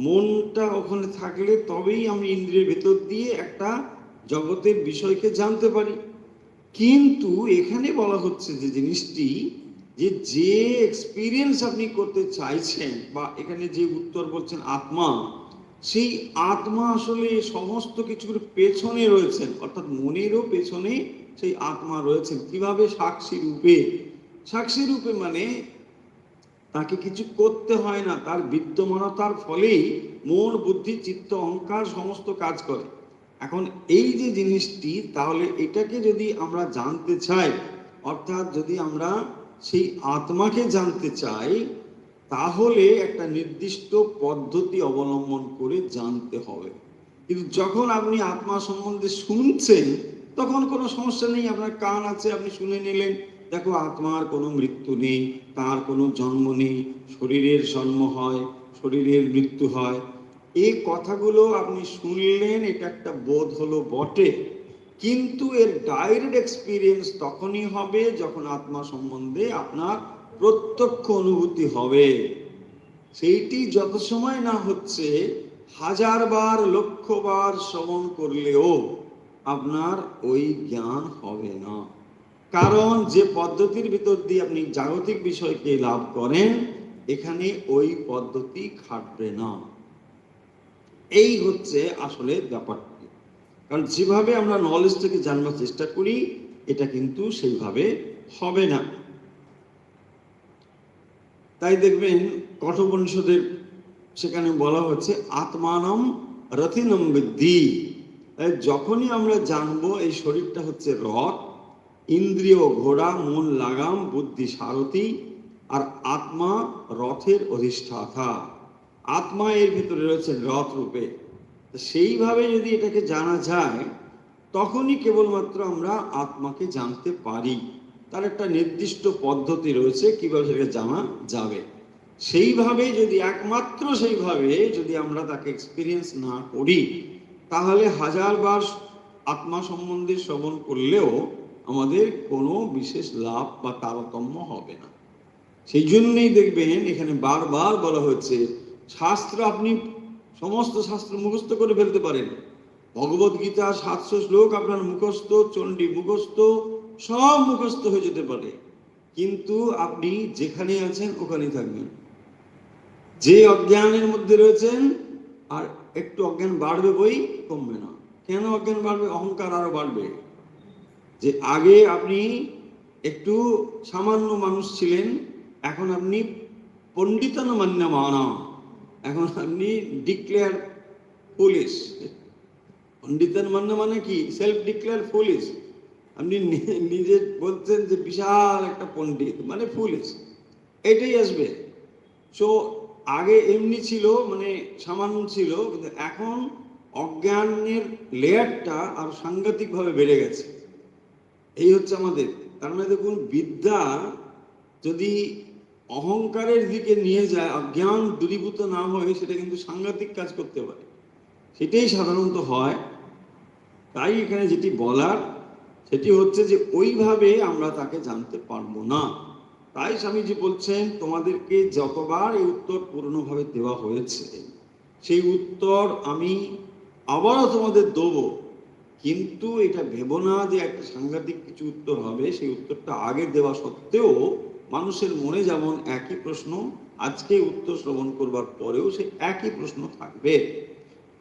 মনটা ওখানে থাকলে তবেই আমি ইন্দ্রিয়ের ভেতর দিয়ে একটা জগতের বিষয়কে জানতে পারি। কিন্তু এখানে বলা হচ্ছে যে জিনিসটি, যে এক্সপিরিয়েন্স আপনি করতে চাইছেন, বা এখানে যে উত্তর বলছেন আত্মা, সেই আত্মা আসলে সমস্ত কিছুর পেছনে রয়েছেন, অর্থাৎ মনেরও পেছনে সেই আত্মা রয়েছেন। কিভাবে? সাক্ষী রূপে। সাক্ষী রূপে মানে তাকে কিছু করতে হয় না, তার বিদ্যমানতার ফলেই মন, বুদ্ধি, চিত্ত, অহংকার সমস্ত কাজ করে। এখন এই যে জিনিসটি, তাহলে এটাকে যদি আমরা জানতে চাই, অর্থাৎ যদি আমরা সেই আত্মাকে জানতে চাই, তাহলে একটা নির্দিষ্ট পদ্ধতি অবলম্বন করে জানতে হবে। কিন্তু যখন আপনি আত্মা সম্বন্ধে শুনছেন, তখন কোনো সমস্যা নেই, আপনার কান আছে, আপনি শুনে নিলেন, দেখো আত্মার কোনো মৃত্যু নেই, তার কোনো জন্ম নেই, শরীরের জন্ম হয়, শরীরের মৃত্যু হয়। এই কথাগুলো আপনি শুনলেন, এটা একটা বোধ হলো বটে, কিন্তু এর ডাইরেক্ট এক্সপিরিয়েন্স তখনই হবে যখন আত্মা সম্বন্ধে আপনার প্রত্যক্ষ অনুভূতি হবে। সেইটি যত সময় না হচ্ছে, 1000 বার 1,00,000 বার শ্রবণ করলেও আপনার ওই জ্ঞান হবে না। কারণ যে পদ্ধতির ভিতর দিয়ে আপনি জাগতিক বিষয়কে লাভ করেন, এখানে ওই পদ্ধতি খাটবে না। এই হচ্ছে আসলে ব্যাপারটি। কারণ যেভাবে আমরা নলেজ থেকে জানবার চেষ্টা করি, এটা কিন্তু সেইভাবে হবে না। তাই দেখবেন কঠোপনিষদের সেখানে বলা হচ্ছে আত্মানম রথিনম বিদ্ধি। যখনই আমরা জানবো এই শরীরটা হচ্ছে রথ, ইন্দ্রিয় ঘোড়া, মন লাগাম, বুদ্ধি সারথি, আর আত্মা রথের অধিষ্ঠাতা। আত্মা এর ভিতরে রয়েছে রথ রূপে। সেইভাবে যদি এটাকে জানা যায়, তখনই কেবলমাত্র আমরা আত্মাকে জানতে পারি। তার একটা নির্দিষ্ট পদ্ধতি রয়েছে কিভাবে সেটাকে জানা যাবে। সেইভাবে যদি একমাত্র সেইভাবে যদি আমরা তাকে এক্সপিরিয়েন্স না করি, তাহলে 1000 বার আত্মা সম্বন্ধে শ্রবণ করলেও আমাদের কোনো বিশেষ লাভ বা তারতম্য হবে না। সেই জন্যই দেখবেন এখানে বারবার বলা হয়েছে, শাস্ত্র আপনি সমস্ত শাস্ত্র মুখস্থ করে ফেলতে পারেন, ভগবত গীতা 700 শ্লোক আপনার মুখস্থ, চণ্ডী মুখস্থ, সব মুখস্থ হয়ে যেতে পারে, কিন্তু আপনি যেখানে আছেন ওখানেই থাকবেন। যে অজ্ঞানের মধ্যে রয়েছেন, আর একটু অজ্ঞান বাড়বে বই, কমবে না। কেন অজ্ঞান বাড়বে? অহংকার আরো বাড়বে। যে আগে আপনি একটু সামান্য মানুষ ছিলেন, এখন আপনি পণ্ডিতান মান্য মানা, এখন আপনি ডিক্লেয়ার পুলিশ। পণ্ডিতান মান্য মানে কি? Self declare police. আপনি নিজে বলছেন যে বিশাল একটা পণ্ডিত, মানে পুলিশ, এটাই আসবে। সো আগে এমনি ছিল, মানে সামান্য ছিল, কিন্তু এখন অজ্ঞানের লেয়ারটা আর সাংঘাতিকভাবে বেড়ে গেছে। এই হচ্ছে আমাদের। তার মানে দেখুন, বিদ্যা যদি অহংকারের দিকে নিয়ে যায়, অজ্ঞান দূরীভূত না হয়ে, সেটা কিন্তু সাংঘাতিক কাজ করতে পারে। সেটাই সাধারণত হয়। তাই এখানে যেটি বলার, সেটি হচ্ছে যে ওইভাবে আমরা তাকে জানতে পারবো না। তাই স্বামীজি বলছেন, তোমাদেরকে যতবার এই উত্তর পূর্ণভাবে দেওয়া হয়েছে, সেই উত্তর আমি আবারও তোমাদের দেবো, কিন্তু এটা ভেবো না যে একটা সাংঘাতিক কিছু উত্তর হবে। সেই উত্তরটা আগে দেওয়া সত্ত্বেও মানুষের মনে যেমন একই প্রশ্ন, আজকে উত্তর শ্রবণ করবার পরেও সে একই প্রশ্ন থাকবে।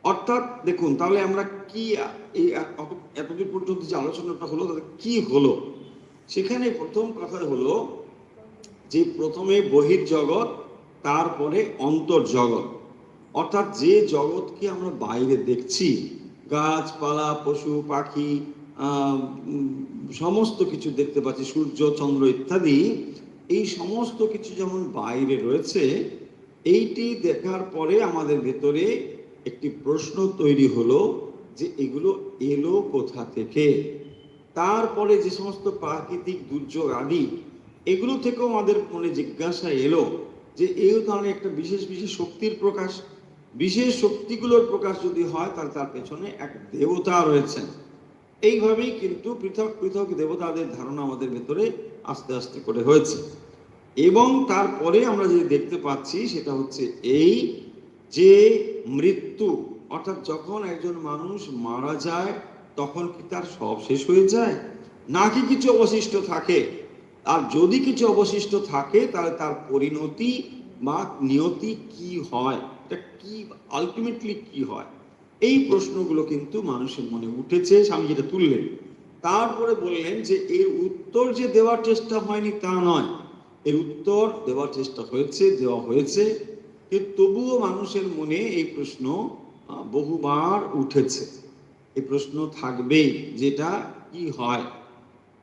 অর্থাৎ দেখুন, তাহলে আমরা কি এই এতদিন পর্যন্ত যে আলোচনাটা হলো, তাতে কি হলো? সেখানে প্রথম কথা হলো যে প্রথমে বহির্জগৎ, তারপরে অন্তর্জগৎ। অর্থাৎ যে জগৎকে আমরা বাইরে দেখছি, গাছপালা, পশু পাখি, সমস্ত কিছু দেখতে পাচ্ছি, সূর্য চন্দ্র ইত্যাদি, এই সমস্ত কিছু যেমন বাইরে রয়েছে, এইটি দেখার পরে আমাদের ভেতরে একটি প্রশ্ন তৈরি হলো যে এগুলো এলো কোথা থেকে। তারপরে যে সমস্ত প্রাকৃতিক দুর্যোগ আদি এগুলো থেকেও আমাদের মনে জিজ্ঞাসা এলো যে এই ধরনের একটা বিশেষ বিশেষ শক্তির প্রকাশ, বিশেষ শক্তিগুলোর প্রকাশ যদি হয় তাহলে তার পেছনে এক দেবতা রয়েছেন। এইভাবেই কিন্তু পৃথক পৃথক দেবতাদের ধারণা আমাদের ভেতরে আস্তে আস্তে করে হয়েছে। এবং তারপরে আমরা যে দেখতে পাচ্ছি সেটা হচ্ছে এই যে মৃত্যু, অর্থাৎ যখন একজন মানুষ মারা যায় তখন কি তার সব শেষ হয়ে যায় নাকি কিছু অবশিষ্ট থাকে? আর যদি কিছু অবশিষ্ট থাকে তাহলে তার পরিণতি বা নিয়তি কি হয়, এটা কি আলটিমেটলি কি হয়, এই প্রশ্নগুলো কিন্তু মানুষের মনে উঠেছে। স্বামী যেটা তুললেন, তারপরে বললেন যে এর উত্তর যে দেওয়ার চেষ্টা হয়নি তা নয়, এর উত্তর দেওয়ার চেষ্টা হয়েছে, দেওয়া হয়েছে, কিন্তু তবুও মানুষের মনে এই প্রশ্ন বহুবার উঠেছে। এই প্রশ্ন থাকবেই, যেটা কি হয়।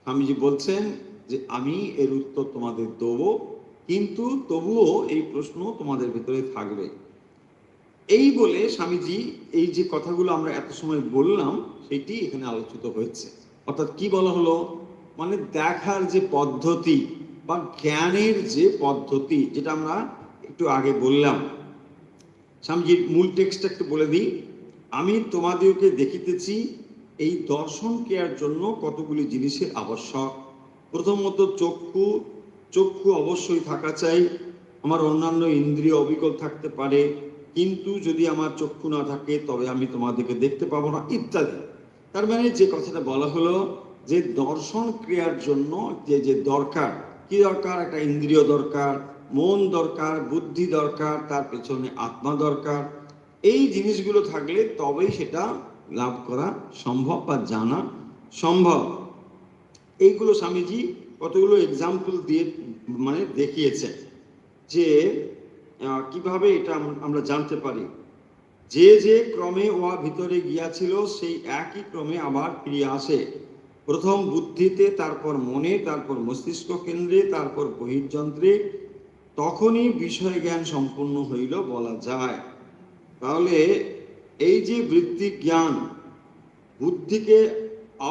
স্বামীজি বলছেন যে আমি এর উত্তর তোমাদের দেবো, কিন্তু তবুও এই প্রশ্ন তোমাদের ভেতরে থাকবে। এই বলে স্বামীজি এই যে কথাগুলো আমরা এত সময় বললাম সেটি এখানে আলোচিত হয়েছে। অর্থাৎ কি বলা হলো, মানে দেখার যে পদ্ধতি বা জ্ঞানের যে পদ্ধতি, যেটা আমরা একটু আগে বললাম। স্বামীজির মূল টেক্সটটা একটু বলে দিই। আমি তোমাদেরকে দেখিতেছি এই দর্শন ক্রিয়ার জন্য কতগুলি জিনিসের আবশ্যক। প্রথমত চক্ষু, চক্ষু অবশ্যই থাকা চাই। আমার অন্যান্য ইন্দ্রিয় অবিকল থাকতে পারে, কিন্তু যদি আমার চক্ষু না থাকে তবে আমি তোমাদেরকে দেখতে পাবো না, ইত্যাদি। তার মানে যে কথাটা বলা হলো যে দর্শন ক্রিয়ার জন্য যে যে দরকার, কি দরকার, একটা ইন্দ্রিয় দরকার, মন দরকার, বুদ্ধি দরকার, তার পেছনে আত্মা দরকার। এই জিনিসগুলো থাকলে তবেই সেটা লাভ করা সম্ভব বা জানা সম্ভব। এইগুলো স্বামীজি কতগুলো এক্সাম্পল দিয়ে মানে দেখিয়েছে যে কিভাবে এটা আমরা জানতে পারি। যে যে ক্রমে ওয়া ভিতরে গিয়াছিল সেই একই ক্রমে আবার ফিরে আসে। প্রথম বুদ্ধিতে, তারপর মনে, তারপর মস্তিষ্ক কেন্দ্রে, তারপর বহির্যন্ত্রে, তখনই বিষয় জ্ঞান সম্পূর্ণ হইল বলা যায়। তাহলে এই যে বৃত্তি জ্ঞান, বুদ্ধিকে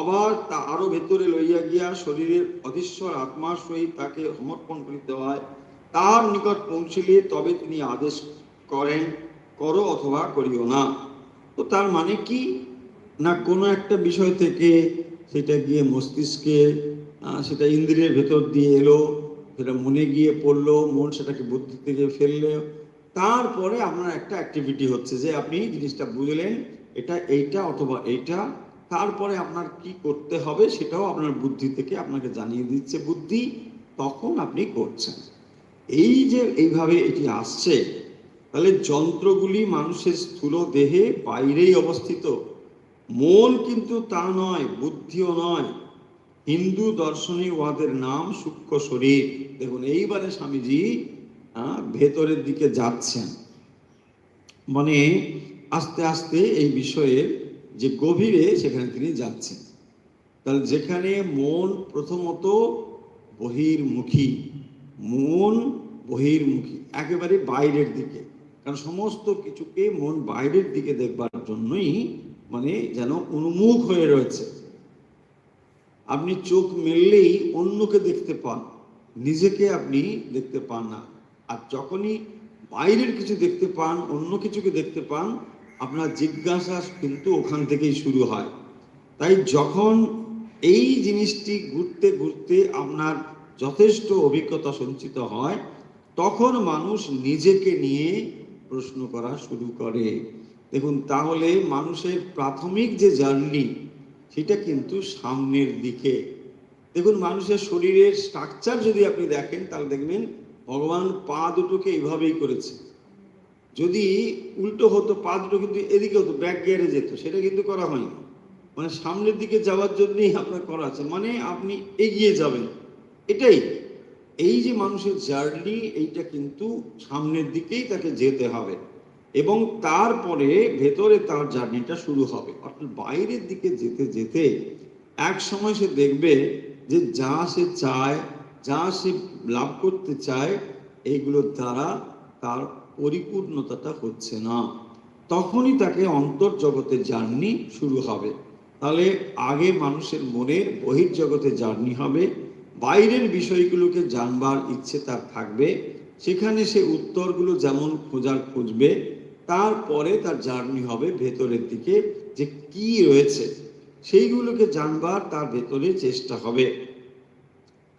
আবার তা আরো ভেতরে লইয়া গিয়া শরীরের অধীশ্বর আত্মার সহিত তাকে সমর্পণ করিতে হয়। তার নিকট পৌঁছিলে তবে তিনি আদেশ করেন, করো অথবা করিও না। তো তার মানে কি না, কোনো একটা বিষয় থেকে সেটা গিয়ে মস্তিষ্কে, সেটা ইন্দ্রিয়ের ভেতর দিয়ে এলো, সেটা মনে গিয়ে পড়লো, মন সেটাকে বুদ্ধি থেকে ফেললো, তারপরে আপনার একটা অ্যাক্টিভিটি হচ্ছে যে আপনি জিনিসটা বুঝলেন এটা এইটা অথবা এইটা, তারপরে আপনার কি করতে হবে সেটাও আপনার বুদ্ধি থেকে আপনাকে জানিয়ে দিচ্ছে বুদ্ধি, তখন আপনি করছেন। এই যে এইভাবে এটি আসছে, তাহলে যন্ত্রগুলি মানুষের স্থূল দেহে বাইরেই অবস্থিত, মন কিন্তু তা নয়, বুদ্ধিও নয়। হিন্দু দর্শনে ওদের নাম সূক্ষ্ম শরীর। দেখুন এইবারে স্বামীজি ভেতরের দিকে যাচ্ছেন, মানে আস্তে আস্তে এই বিষয়ের যে গভীরে সেখানে তিনি যাচ্ছেন। তাহলে যেখানে মন প্রথমত বহির্মুখী, মন বহির্মুখী একেবারে বাইরের দিকে, কারণ সমস্ত কিছুকে মন বাইরের দিকে দেখবার জন্যই মানে যেন উন্মুখ হয়ে রয়েছে। আপনি চোখ মেললেই অন্যকে দেখতে পান, নিজেকে আপনি দেখতে পান না। আর যখনই বাইরের কিছু দেখতে পান, অন্য কিছুকে দেখতে পান, আপনার জিজ্ঞাসা কিন্তু ওখান থেকেই শুরু হয়। তাই যখন এই জিনিসটি ঘুরতে ঘুরতে আপনার যথেষ্ট অভিজ্ঞতা সঞ্চিত হয়, তখন মানুষ নিজেকে নিয়ে প্রশ্ন করা শুরু করে। দেখুন তাহলে মানুষের প্রাথমিক যে জার্নি সেটা কিন্তু সামনের দিকে। দেখুন মানুষের শরীরের স্ট্রাকচার যদি আপনি দেখেন তাহলে দেখবেন ভগবান পা দুটোকে এইভাবেই করেছে। যদি উল্টো হতো, পা দুটো কিন্তু এদিকে হতো, ব্যাক গিয়ারে যেত, সেটা কিন্তু করা হয়নি। মানে সামনের দিকে যাওয়ার জন্যই আপনার করা আছে, মানে আপনি এগিয়ে যাবেন, এটাই। এই যে মানুষের জার্নি, এইটা কিন্তু সামনের দিকেই তাকে যেতে হবে এবং তারপরে ভেতরে তার জার্নিটা শুরু হবে। অর্থাৎ বাইরের দিকে যেতে যেতে এক সময় সে দেখবে যে যা সে চায়, যা সে লাভ করতে চায়, এইগুলোর দ্বারা তার পরিপূর্ণতাটা হচ্ছে না। তখনই তাকে অন্তর্জগতে জার্নি শুরু হবে। তাহলে আগে মানুষের মনের বহির্জগতে জার্নি হবে, বাইরের বিষয়গুলোকে জানবার ইচ্ছে তার থাকবে, সেখানে সে উত্তরগুলো যেমন খুঁজবে, তারপরে তার জার্নি হবে ভেতরের দিকে, যে কি রয়েছে সেইগুলোকে জানবার তার ভেতরে চেষ্টা হবে,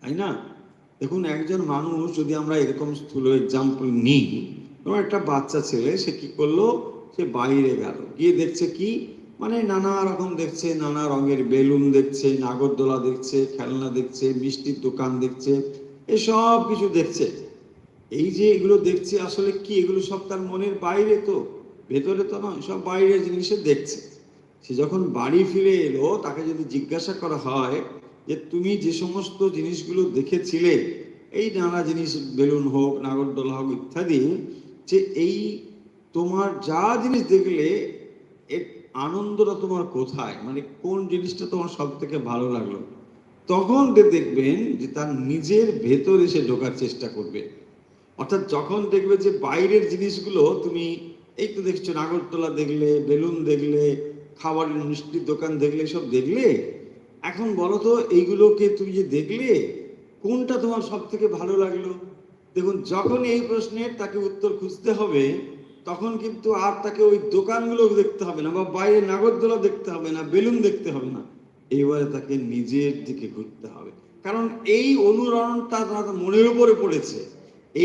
তাই না? দেখুন, একজন মানুষ যদি আমরা এরকম স্থূল এক্সাম্পল নিই, তোমার একটা বাচ্চা ছেলে, সে কি করলো, সে বাইরে গেল, গিয়ে দেখছে কি, মানে নানা রকম দেখছে, নানা রঙের বেলুন দেখছে, নাগরদোলা দেখছে, খেলনা দেখছে, মিষ্টির দোকান দেখছে, এসব কিছু দেখছে। এই যে এগুলো দেখছে, আসলে কি এগুলো সব তার মনের বাইরে, তো ভেতরে তো নয়, সব বাইরের জিনিসে দেখছে। সে যখন বাড়ি ফিরে এলো, তাকে যদি জিজ্ঞাসা করা হয় যে তুমি যে সমস্ত জিনিসগুলো দেখেছিলে, এই নানা জিনিস, বেলুন হোক, নাগরদোলা হোক ইত্যাদি, যে এই তোমার যা জিনিস দেখলে এর আনন্দটা তোমার কোথায়, মানে কোন জিনিসটা তোমার সব থেকে ভালো লাগলো, তখন দেখবেন যে তার নিজের ভেতরে সে ঢোকার চেষ্টা করবে। অর্থাৎ যখন দেখবে যে বাইরের জিনিসগুলো তুমি এই তো দেখছো, নাগরদোলা দেখলে, বেলুন দেখলে, খাবারের মিষ্টির দোকান দেখলে, সব দেখলে, এখন বলো তো এইগুলোকে তুমি যে দেখলে, কোনটা তোমার সব থেকে ভালো লাগলো? দেখুন, যখন এই প্রশ্নের তাকে উত্তর খুঁজতে হবে, তখন কিন্তু আর তাকে ওই দোকানগুলো দেখতে হবে না, বা বাইরে নাগরদোলা দেখতে হবে না, বেলুন দেখতে হবে না, এইবারে তাকে নিজের দিকে ঘুরতে হবে। কারণ এই অনুরণনটা তার মনের উপরে পড়েছে,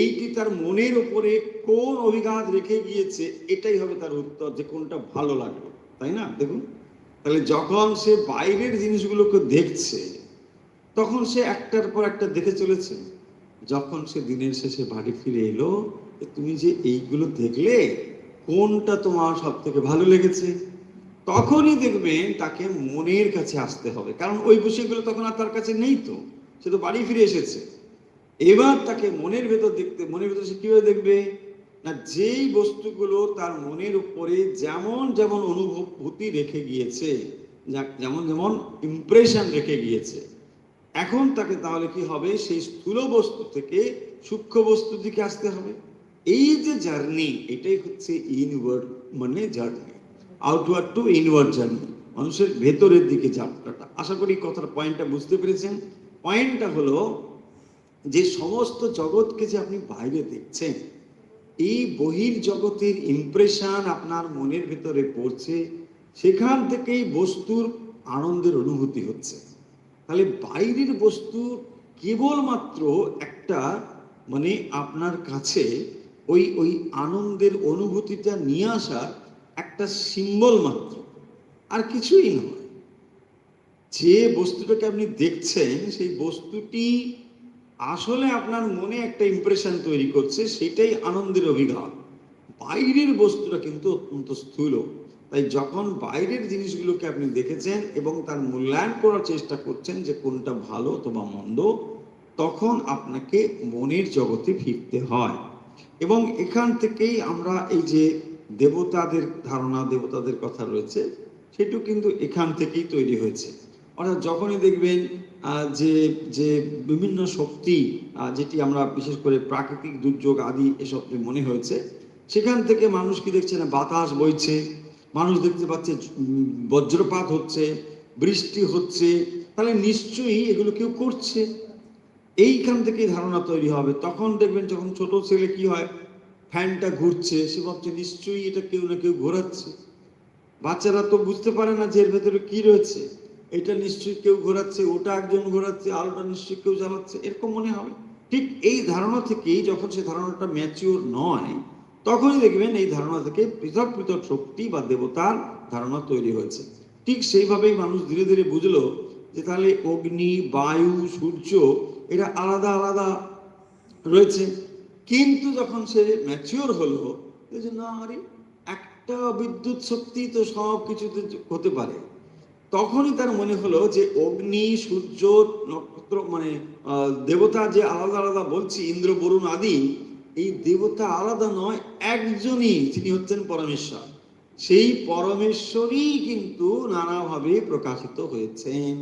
এইটি তার মনের উপরে কোন অভিঘাত রেখে গিয়েছে, এটাই হবে তার উত্তর, যে কোনটা ভালো লাগলো, তাই না? দেখুন, তাহলে যখন সে বাইরের জিনিসগুলোকে দেখছে, তখন সে একটার পর একটা দেখে চলেছে। যখন সে দিনের শেষে বাড়ি ফিরে এলো, তুমি যে এইগুলো দেখলে, কোনটা তোমার সব থেকে ভালো লেগেছে, তখনই দেখবেন তাকে মনের কাছে আসতে হবে। কারণ ওই বিষয়গুলো তখন আর তার কাছে নেই, তো সে তো বাড়ি ফিরে এসেছে। এবার তাকে মনের ভেতর দেখতে, মনের ভেতর সে কিভাবে দেখবে না, যেই বস্তুগুলো তার মনের উপরে যেমন যেমন অনুভূতি রেখে গিয়েছে, যেমন যেমন ইমপ্রেশন রেখে গিয়েছে, এখন তাকে তাহলে কি হবে, সেই স্থূল বস্তু থেকে সূক্ষ্ম বস্তুর দিকে আসতে হবে। এই যে জার্নি, এটাই হচ্ছে ইনওয়ার্ড মানে journey, outward to inward journey, মানুষের ভেতরের দিকে যাত্রাটা। আশা করি কথার পয়েন্টটা বুঝতে পেরেছেন। পয়েন্টটা হলো যে সমস্ত জগৎকে যে আপনি বাইরে দেখছেন, এই বহির জগতের ইমপ্রেশন আপনার মনের ভেতরে পড়ছে, সেখান থেকেই বস্তুর আনন্দের অনুভূতি হচ্ছে। তাহলে বাইরের বস্তু কেবলমাত্র একটা, মানে আপনার কাছে ওই ওই আনন্দের অনুভূতিটা নিয়ে আসার একটা সিম্বল মাত্র, আর কিছুই নয়। যে বস্তুটাকে আপনি দেখছেন, সেই বস্তুটি আসলে আপনার মনে একটা ইমপ্রেশন তৈরি করছে, সেটাই আনন্দের অভিঘাত। বাইরের বস্তুটা কিন্তু অত্যন্ত স্থূল। তাই যখন বাইরের জিনিসগুলোকে আপনি দেখেছেন এবং তার মূল্যায়ন করার চেষ্টা করছেন যে কোনটা ভালো অথবা মন্দ, তখন আপনাকে মনের জগতে ফিরতে হয়। এবং এখান থেকেই আমরা এই যে দেবতাদের ধারণা, দেবতাদের কথা রয়েছে, সেটাও কিন্তু এখান থেকেই তৈরি হয়েছে। অর্থাৎ যখনই দেখবেন যে যে বিভিন্ন শক্তি, যেটি আমরা বিশেষ করে প্রাকৃতিক দুর্যোগ আদি এসব মনে হয়েছে, সেখান থেকে মানুষ কি দেখছে না, বাতাস বইছে, মানুষ দেখতে পাচ্ছে বজ্রপাত হচ্ছে, বৃষ্টি হচ্ছে, তাহলে নিশ্চয়ই এগুলো কেউ করছে। এইখান থেকে ধারণা তৈরি হবে। তখন দেখবেন যখন ছোট ছেলে কি হয়, ফ্যানটা ঘুরছে, সে ভাবছে নিশ্চয়ই এটা কেউ না কেউ ঘোরাচ্ছে। বাচ্চারা তো বুঝতে পারে না যে এর ভেতরে কি রয়েছে, এটা নিশ্চয়ই কেউ ঘোরাচ্ছে, ওটা একজন ঘোরাচ্ছে, আলোটা নিশ্চয়ই কেউ জ্বালাচ্ছে, এরকম মনে হবে। ঠিক এই ধারণা থেকেই, যখন সে ধারণাটা ম্যাচিওর নয়, তখনই দেখবেন এই ধারণা থেকে পৃথক পৃথক শক্তি বা দেবতার ধারণা তৈরি হয়েছে। ঠিক সেইভাবেই মানুষ ধীরে ধীরে বুঝলো যে তাহলে অগ্নি, বায়ু, সূর্য এরা আলাদা আলাদা রয়েছে। কিন্তু যখন সে ম্যাচিওর হলো, যে না, আরে একটা বিদ্যুৎ শক্তি তো সব কিছুতে হতে পারে, তখনই তার মনে হলো যে অগ্নি, সূর্য, নক্ষত্র, মানে দেবতা যে আলাদা আলাদা বলছি, ইন্দ্র, বরুণ আদি, এই দেবতা আলাদা নয়, একজনই, তিনি হচ্ছেন পরমেশ্বর। সেই পরমেশ্বরই কিন্তু নানাভাবে প্রকাশিত হয়েছেন।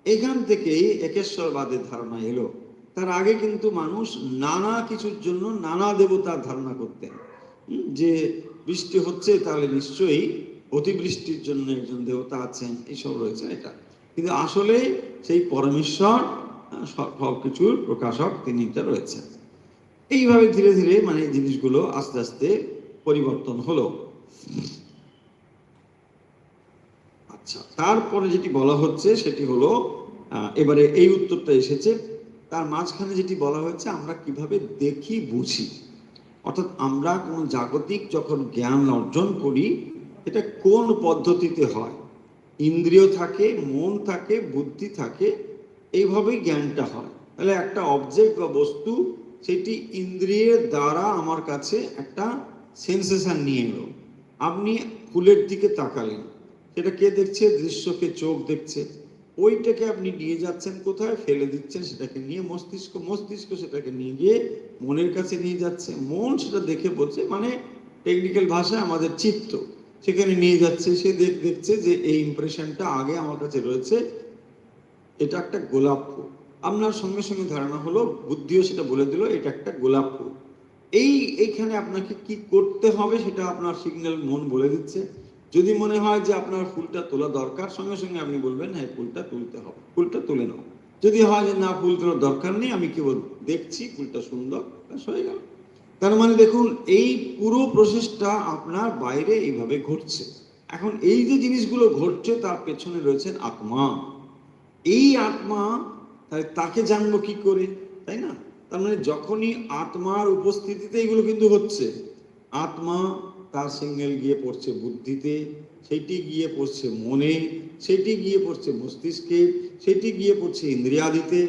এখান থেকেই একেশ্বরবাদের ধারণা এলো। তার আগে কিন্তু মানুষ নানা কিছুর জন্য নানা দেবতার ধারণা করতেন, যে বৃষ্টি হচ্ছে তাহলে নিশ্চয়ই অতিবৃষ্টির জন্য একজন দেবতা আছেন, এইসব রয়েছে এটা। কিন্তু আসলে সেই পরমেশ্বর সবকিছুর প্রকাশক তিনি এটা রয়েছেন। এইভাবে ধীরে ধীরে মানে জিনিসগুলো আস্তে আস্তে পরিবর্তন হলো। আচ্ছা, তারপরে যেটি বলা হচ্ছে সেটি হলো, এবারে এই উত্তরটা এসেছে, তার মাঝখানে যেটি বলা হয়েছে আমরা কিভাবে দেখি বুঝি, অর্থাৎ আমরা কোনো জাগতিক যখন জ্ঞান অর্জন করি এটা কোন পদ্ধতিতে হয়। ইন্দ্রিয় থাকে, মন থাকে, বুদ্ধি থাকে, এইভাবেই জ্ঞানটা হয়। তাহলে একটা অবজেক্ট বা বস্তু সেটি ইন্দ্রিয়ের দ্বারা আমার কাছে একটা সেন্সেশন নিয়ে এলো। আপনি ফুলের দিকে তাকালেন, সেটা কে দেখছে? দৃশ্যকে চোখ দেখছে। ওইটাকে আপনি নিয়ে যাচ্ছেন কোথায়? ফেলে দিচ্ছেন সেটাকে নিয়ে মস্তিষ্ক, মস্তিষ্ক সেটাকে নিয়ে গিয়ে মনের কাছে নিয়ে যাচ্ছে, মন সেটা দেখে বলছে, মানে টেকনিক্যাল ভাষায় আমাদের চিত্ত সেখানে নিয়ে যাচ্ছে। সে দেখছে যে এই ইমপ্রেশনটা আগে আমার কাছে রয়েছে, এটা একটা গোলাপ ফুল। আপনার সঙ্গে সঙ্গে ধারণা হলো, বুদ্ধিও সেটা বলে দিল এটা একটা গোলাপ ফুল। এইখানে আপনাকে কি করতে হবে সেটা আপনার সিগন্যাল মন বলে দিচ্ছে। যদি মনে হয় যে আপনার ফুলটা তোলা দরকার, সঙ্গে সঙ্গে আপনি বলবেন হ্যাঁ ফুলটা তুলতে হবে, ফুলটা তুলে নাও। যদি হয় যে না ফুল তোলার দরকার নেই, আমি কেবল দেখছি ফুলটা সুন্দর, হয়ে গেল। তার মানে দেখুন এই পুরো প্রসেসটা আপনার বাইরে এইভাবে ঘটছে। এখন এই যে জিনিসগুলো ঘটছে তার পেছনে রয়েছেন আত্মা। এই আত্মা, তাকে জানবো কি করে, তাই না? তার মানে যখনই আত্মার উপস্থিতিতে এগুলো কিন্তু হচ্ছে, আত্মা তার সিগন্যাল গিয়ে পড়ছে বুদ্ধিতে, সেটি গিয়ে পড়ছে মনে, সেটি গিয়ে পড়ছে মস্তিষ্কে, সেটি গিয়ে পড়ছে ইন্দ্রিয়াদিতে।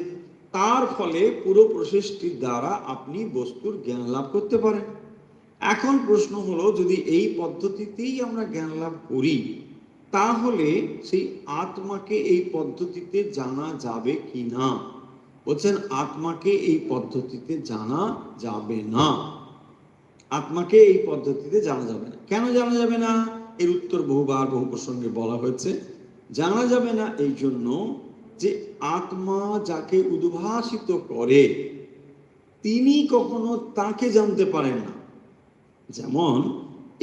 তার ফলে পুরো প্রসেসটির দ্বারা আপনি বস্তুর জ্ঞান লাভ করতে পারেন। এখন প্রশ্ন হলো, যদি এই পদ্ধতিতেই আমরা জ্ঞান লাভ করি তাহলে সেই আত্মাকে এই পদ্ধতিতে জানা যাবে কি না? বলছেন আত্মাকে এই পদ্ধতিতে জানা যাবে না। আত্মাকে এই পদ্ধতিতে জানা যাবে না। কেন জানা যাবে না? এর উত্তর বহুবার বহু প্রসঙ্গে বলা হয়েছে। জানা যাবে না এই জন্য যে আত্মা যাকে উদ্ভাসিত করে তিনি কখনো তাকে জানতে পারেন না। যেমন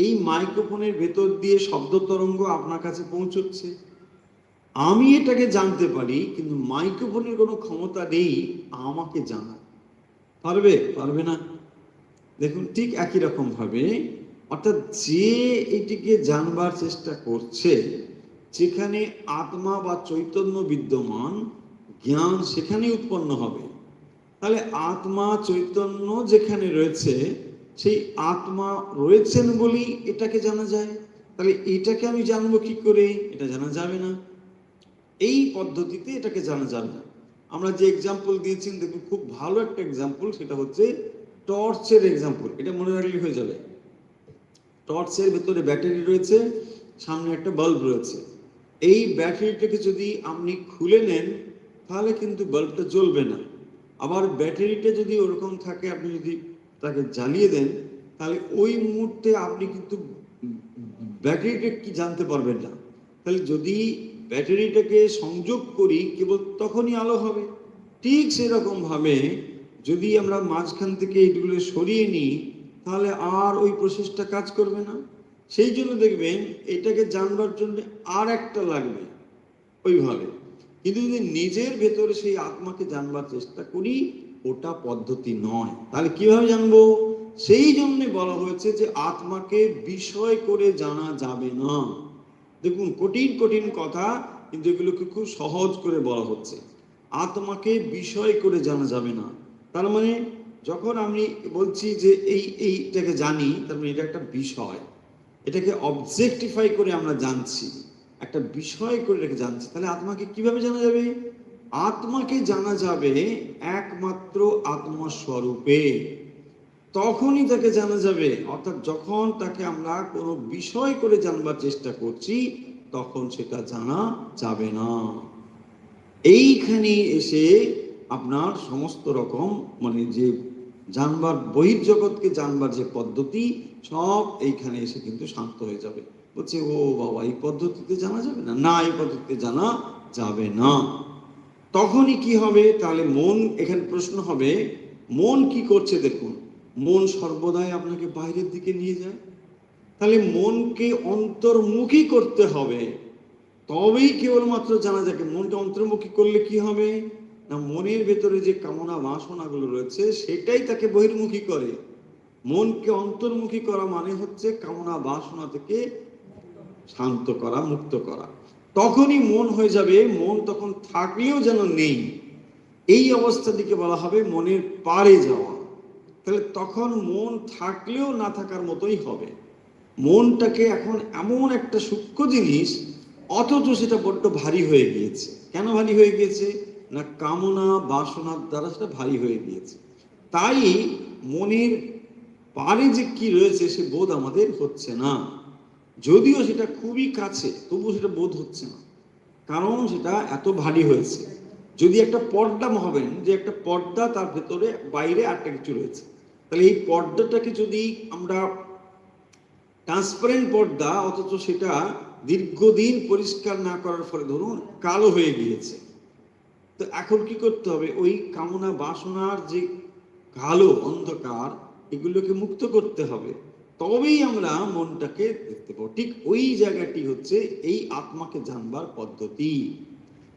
এই মাইক্রোফোনের ভেতর দিয়ে শব্দ তরঙ্গ আপনার কাছে পৌঁছচ্ছে, আমি এটাকে জানতে পারি, কিন্তু মাইক্রোফোনের কোনো ক্ষমতা নেই আমাকে জানা। পারবে না? দেখুন ঠিক একই রকম ভাবে, অর্থাৎ যে এটিকে জানবার চেষ্টা করছে, যেখানে আত্মা বা চৈতন্য বিদ্যমান, জ্ঞান সেখানে উৎপন্ন হবে। তাহলে আত্মা চৈতন্য যেখানে রয়েছে, সেই আত্মা রয়েছেন বলেই এটাকে জানা যায়। তাহলে এটাকে আমি জানবো কি করে? এটা জানা যাবে না। এই পদ্ধতিতে এটাকে জানা যাবে না। আমরা যে এক্সাম্পল দিয়েছি দেখুন, খুব ভালো একটা এক্সাম্পল, সেটা হচ্ছে টর্চের এক্সাম্পল। এটা মনে রাখলে হয়ে যাবে। টর্চের ভেতরে ব্যাটারি রয়েছে, সামনে একটা বাল্ব রয়েছে। এই ব্যাটারিটাকে যদি আপনি খুলে নেন তাহলে কিন্তু বাল্বটা জ্বলবে না। আবার ব্যাটারিটা যদি ওরকম থাকে, আপনি যদি তাকে জ্বালিয়ে দেন তাহলে ওই মুহূর্তে আপনি কিন্তু ব্যাটারিটা কি জানতে পারবেন না। তাহলে যদি ব্যাটারিটাকে সংযোগ করি কেবল তখনই আলো হবে। ঠিক সেরকম ভাবে যদি আমরা মাঝখান থেকে এইগুলো সরিয়ে নিই তাহলে আর ওই প্রসেসটা কাজ করবে না। সেই জন্য দেখবেন এটাকে জানবার জন্য আর একটা লাগবে ওইভাবে। কিন্তু যদি নিজের ভেতরে সেই আত্মাকে জানবার চেষ্টা করি, ওটা পদ্ধতি নয়। তাহলে কিভাবে জানবো? সেই জন্য বলা হয়েছে যে আত্মাকে বিষয় করে জানা যাবে না। দেখুন কঠিন কঠিন কথা, কিন্তু এগুলোকে খুব সহজ করে বলা হচ্ছে। আত্মাকে বিষয় করে জানা যাবে না। তার মানে যখন আমি বলছি যে এইটাকে জানি, তার মানে এটা একটা বিষয়, এটাকে অবজেক্টিফাই করে আমরা জানছি, একটা বিষয় করে এটাকে জানছি। তাহলে আত্মাকে কিভাবে জানা যাবে? আত্মাকে জানা যাবে একমাত্র আত্মস্বরূপে। তখনই তাকে জানা যাবে, অর্থাৎ যখন তাকে আমরা কোনো বিষয় করে জানবার চেষ্টা করছি তখন সেটা জানা যাবে না। এইখানে এসে আপনার সমস্ত রকম মানে যে জানবার, বহির্জগৎকে জানবার যে পদ্ধতি, সব এইখানে এসে কিন্তু শান্ত হয়ে যাবে। বলছে ও বাবা এই পদ্ধতিতে জানা যাবে না, না এই পদ্ধতিতে জানা যাবে না। তখনই কি হবে? তাহলে মন, এখানে প্রশ্ন হবে মন কি করছে? দেখুন মন সর্বদাই আপনাকে বাইরের দিকে নিয়ে যায়। তাহলে মনকে অন্তর্মুখী করতে হবে, তবেই কেবলমাত্র জানা যাবে। মনকে অন্তর্মুখী করলে কি হবে না, মনের ভেতরে যে কামনা বাসনাগুলো রয়েছে সেটাই তাকে বহির্মুখী করে। মনকে অন্তর্মুখী করা মানে হচ্ছে কামনা বাসনা থেকে শান্ত করা, মুক্ত করা। তখনই মন হয়ে যাবে, মন তখন থাকলেও যেন নেই, এই অবস্থাটিকে বলা হবে মনের পারে যাওয়া। তাহলে তখন মন থাকলেও না থাকার মতোই হবে। মনটাকে এখন এমন একটা সূক্ষ্ম জিনিস, অথচ সেটা বড্ড ভারী হয়ে গিয়েছে। কেন ভারী হয়ে গিয়েছে না, কামনা বাসনার দ্বারা সেটা ভারী হয়ে গিয়েছে। তাই মনের পারে যে কি রয়েছে সে বোধ আমাদের হচ্ছে না। যদিও সেটা খুবই কাছে, তবু সেটা বোধ হচ্ছে না, কারণ সেটা এত ভারী হয়েছে। যদি একটা পর্দা ভাবেন যে একটা পর্দা, তার ভেতরে বাইরে আরেকটা কিছু রয়েছে, তাহলে এই পর্দাটাকে যদি আমরা ট্রান্সপারেন্ট পর্দা, অথচ সেটা দীর্ঘদিন পরিষ্কার না করার ফলে ধরুন কালো হয়ে গিয়েছে, তো এখন কি করতে হবে, ওই কামনা বাসনার যে কালো অন্ধকার এগুলোকে মুক্ত করতে হবে, তবেই আমরা মনটাকে দেখতে পাবো। ঠিক ওই জায়গাটি হচ্ছে এই আত্মাকে জানবার পদ্ধতি।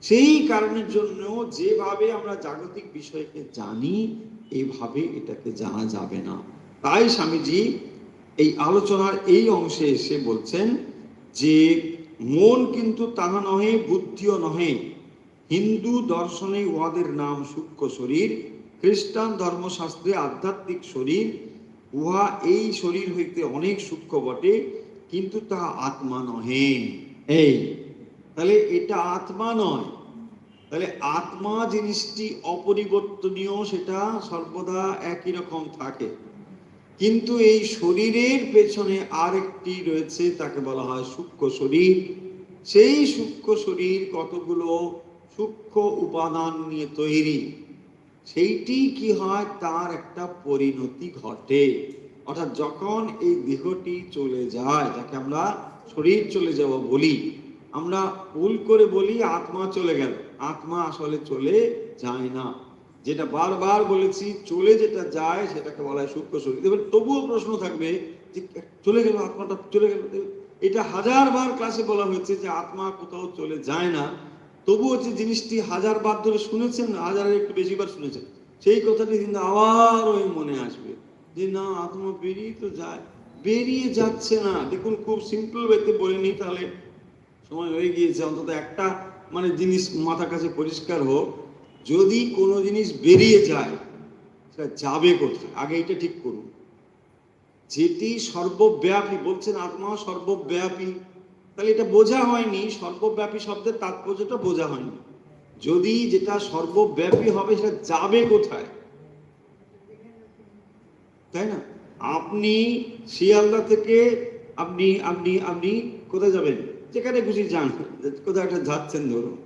সেই কারণের জন্য যেভাবে আমরা জাগতিক বিষয়কে জানি, এইভাবে এটাকে জানা যাবে না। তাই স্বামীজি এই আলোচনার এই অংশে এসে বলছেন যে মন কিন্তু তাহা নহে, বুদ্ধিও নহে। হিন্দু দর্শনে উহাদের নাম সূক্ষ্ম শরীর, খ্রিস্টান ধর্মশাস্ত্রে আধ্যাত্মিক শরীর। উহা এই শরীর হইতে অনেক সূক্ষ্ম বটে, কিন্তু তাহা আত্মা নহে। এই তাহলে এটা আত্মা নয়। তাহলে আত্মা জিনিসটি অপরিবর্তনীয়, সেটা সর্বদা একই রকম থাকে। কিন্তু এই শরীরের পেছনে আরেকটি রয়েছে, তাকে বলা হয় সূক্ষ্ম শরীর। সেই সূক্ষ্ম শরীর কতগুলো সূক্ষ্ম উপাদান নিয়ে তৈরি, সেইটি কি হয়, তার একটা পরিণতি ঘটে। অর্থাৎ যখন এই দেহটি চলে যায়, যাকে আমরা শরীর চলে যাওয়া বলি, আমরা ভুল করে বলি আত্মা চলে গেল। আত্মা আসলে চলে যায় না, যেটা বারবার বলেছি, চলে যেটা যায় সেটাকে বলা হয় সূক্ষ্ম শরীর। এবার তবুও প্রশ্ন থাকবে যে চলে গেল, আত্মাটা চলে গেল। এটা হাজারবার ক্লাসে বলা হয়েছে যে আত্মা কোথাও চলে যায় না, তবুও যে জিনিসটি হাজারবার ধরে শুনেছেন, হাজারের একটু বেশিবার শুনেছেন, সেই কথাটি কিন্তু আবার ওই মনে আসবে যে না, আত্মা বেরিয়ে তো যায়, বেরিয়ে যাচ্ছে না। দেখুন, খুব সিম্পল ওয়েতে বলে নিই, তাহলে সময় হয়ে গিয়েছে। অন্তত একটা জিনিস মাথার কাছে পরিষ্কার হোক, যদি কোনো জিনিস বেরিয়ে যায় সেটা যাবে কোথায়, আগে এটা ঠিক করুন। যেটি সর্বব্যাপী, বলছেন আত্মা সর্বব্যাপী, তাহলে এটা বোঝা হয়নি, সর্বব্যাপী শব্দের তাৎপর্যটা বোঝা হয়নি। যদি যেটা সর্বব্যাপী হবে সেটা যাবে কোথায়, তাই না? আপনি শিয়ালদা থেকে আপনি আপনি আপনি কোথায় যাবেন, যেখানে খুশি যান, কোথাও একটা যাচ্ছেন ধরুন,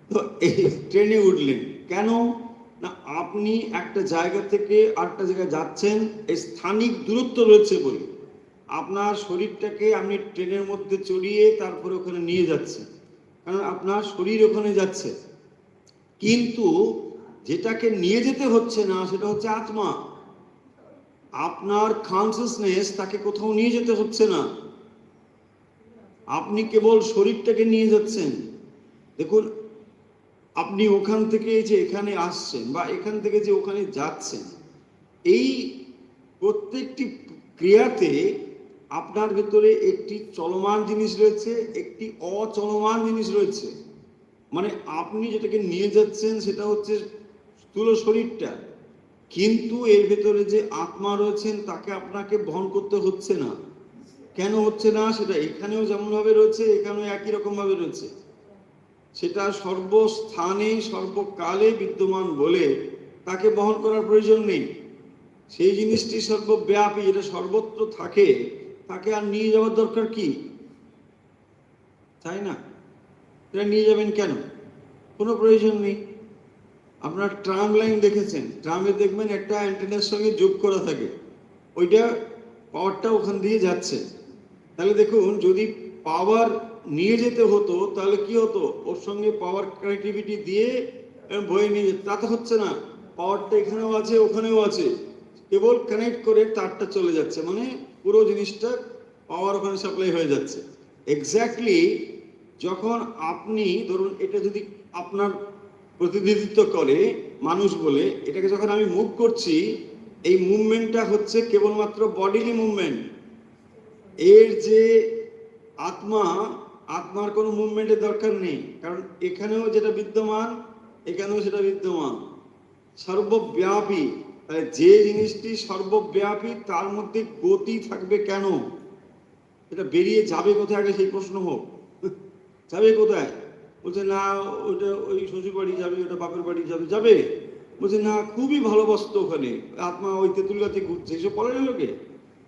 তো এই ট্রেনে উঠলেন কেন না, আপনি একটা জায়গা থেকে আরেকটা জায়গায় যাচ্ছেন, এই স্থানিক দূরত্ব রয়েছে বলে আপনার শরীরটাকে আপনি ট্রেনের মধ্যে চড়িয়ে তারপরে ওখানে নিয়ে যাচ্ছেন, কারণ আপনার শরীর ওখানে যাচ্ছে। কিন্তু যেটাকে নিয়ে যেতে হচ্ছে না সেটা হচ্ছে আত্মা। আপনার কনসিয়াসনেস তাকে কোথাও নিয়ে যেতে হচ্ছে না, আপনি কেবল শরীরটাকে নিয়ে যাচ্ছেন। দেখুন, আপনি ওখান থেকে যে এখানে আসছেন বা এখান থেকে যে ওখানে যাচ্ছেন, এই প্রত্যেকটি ক্রিয়াতে আপনার ভেতরে একটি চলমান জিনিস রয়েছে, একটি অচলমান জিনিস রয়েছে। আপনি যেটাকে নিয়ে যাচ্ছেন সেটা হচ্ছে স্থূল শরীরটা, কিন্তু এর ভেতরে যে আত্মা রয়েছেন তাকে আপনাকে বহন করতে হচ্ছে না। কেন হচ্ছে না, সেটা এখানেও যেমন ভাবে রয়েছে, এখানেও একই রকম ভাবে রয়েছে। সেটা সর্বস্থানে সর্বকালে বিদ্যমান বলে তাকে বহন করার প্রয়োজন নেই। সেই জিনিসটি সর্বব্যাপী, যেটা সর্বত্র থাকে, তাকে আর নিয়ে যাওয়ার দরকার কি, তাই না? এটা নিয়ে যাবেন কেন, কোনো প্রয়োজন নেই। আপনার ট্রাম লাইন দেখেছেন, ট্রামে দেখবেন একটা অ্যান্টেনার সঙ্গে যোগ করা থাকে, ওইটা পাওয়ারটা ওখান দিয়ে যাচ্ছে। তাহলে দেখুন, যদি পাওয়ার নিয়ে যেতে হতো তাহলে কি হতো, ওর সঙ্গে পাওয়ার কানেক্টিভিটি দিয়ে বয়ে নিয়ে যেতে, তা তো হচ্ছে না। পাওয়ারটা এখানেও আছে ওখানেও আছে, কেবল কানেক্ট করে তারটা চলে যাচ্ছে, পুরো জিনিসটা পাওয়ার ওখানে সাপ্লাই হয়ে যাচ্ছে। এক্স্যাক্টলি যখন আপনি ধরুন এটা যদি আপনার প্রতিনিধিত্ব করে মানুষ বলে, এটাকে যখন আমি মুভ করছি, এই মুভমেন্টটা হচ্ছে কেবলমাত্র বডিলি মুভমেন্ট। এর যে আত্মা, আত্মার কোনো মুভমেন্টের দরকার নেই, কারণ এখানেও যেটা বিদ্যমান এখানেও সেটা বিদ্যমান, সর্বব্যাপী। তাহলে যে জিনিসটি সর্বব্যাপী তার মধ্যে গতি থাকবে কেন? এটা বেরিয়ে যাবে কোথায় আগে সেই প্রশ্ন হোক। যাবে কোথায়? বলছে না ওইটা ওই শ্বশুর বাড়ি যাবে, ওটা বাপের বাড়ি যাবে। যাবে বলছে না খুবই ভালোবাসতো ওখানে, আত্মা ওই তেঁতুল গাছে ঘুরছে। এসব বলে না লোকে,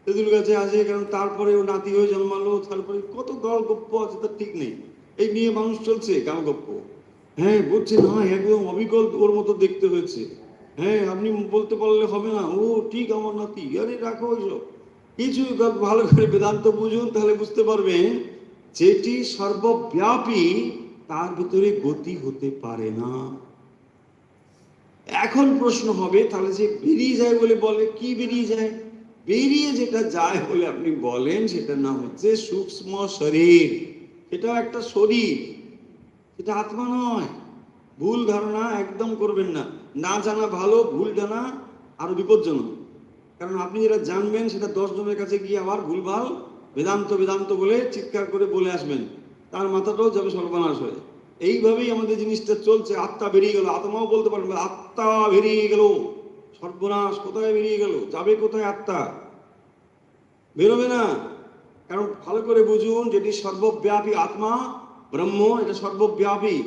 তেঁতুল গাছে আছে কারণ তারপরে ও নাতি হয়ে জন্মালো, তারপরে কত গল্প আছে তার ঠিক নেই। এই নিয়ে মানুষ চলছে গান গপ্প। হ্যাঁ বলছে না একদম অবিকল ওর মতো দেখতে হয়েছে। হ্যাঁ আপনি বলতে পারলে হবে না, ও ঠিক আমার নাতি। আরে রাখো ওইসব কিছু, ভালো করে বেদান্ত বুঝুন তাহলে বুঝতে পারবেন যেটি সর্বব্যাপী তার ভিতরে গতি হতে পারে না। এখন প্রশ্ন হবে তাহলে যে বেরিয়ে যায় বলে বলে, কি বেরিয়ে যায়? বেরিয়ে যেটা যায় বলে আপনি বলেন সেটার নাম হচ্ছে সূক্ষ্ম শরীর। সেটাও একটা শরীর, এটা আত্মা নয়। ভুল ধারণা একদম করবেন না। না জানা ভালো, ভুল জানা আরো বিপজ্জনক। কারণ আপনি যেটা জানবেন সেটা 10 জনের কাছে গিয়ে আবার ভুলভাল বেদান্ত বেদান্ত বলে চিৎকার করে বলে আসবেন, তার মাথাটাও যাবে সর্বনাশ হয়ে। এইভাবেই আমাদের জিনিসটা চলছে। আত্মা বেরিয়ে গেল, আত্মাও বলতে পারবেন আত্মা বেরিয়ে গেল, সর্বনাশ। কোথায় বেরিয়ে গেল? যাবে কোথায়? আত্মা বেরোবে না। কারণ ভালো করে বুঝুন, যেটি সর্বব্যাপী আত্মা ব্রহ্ম, এটা সর্বব্যাপী।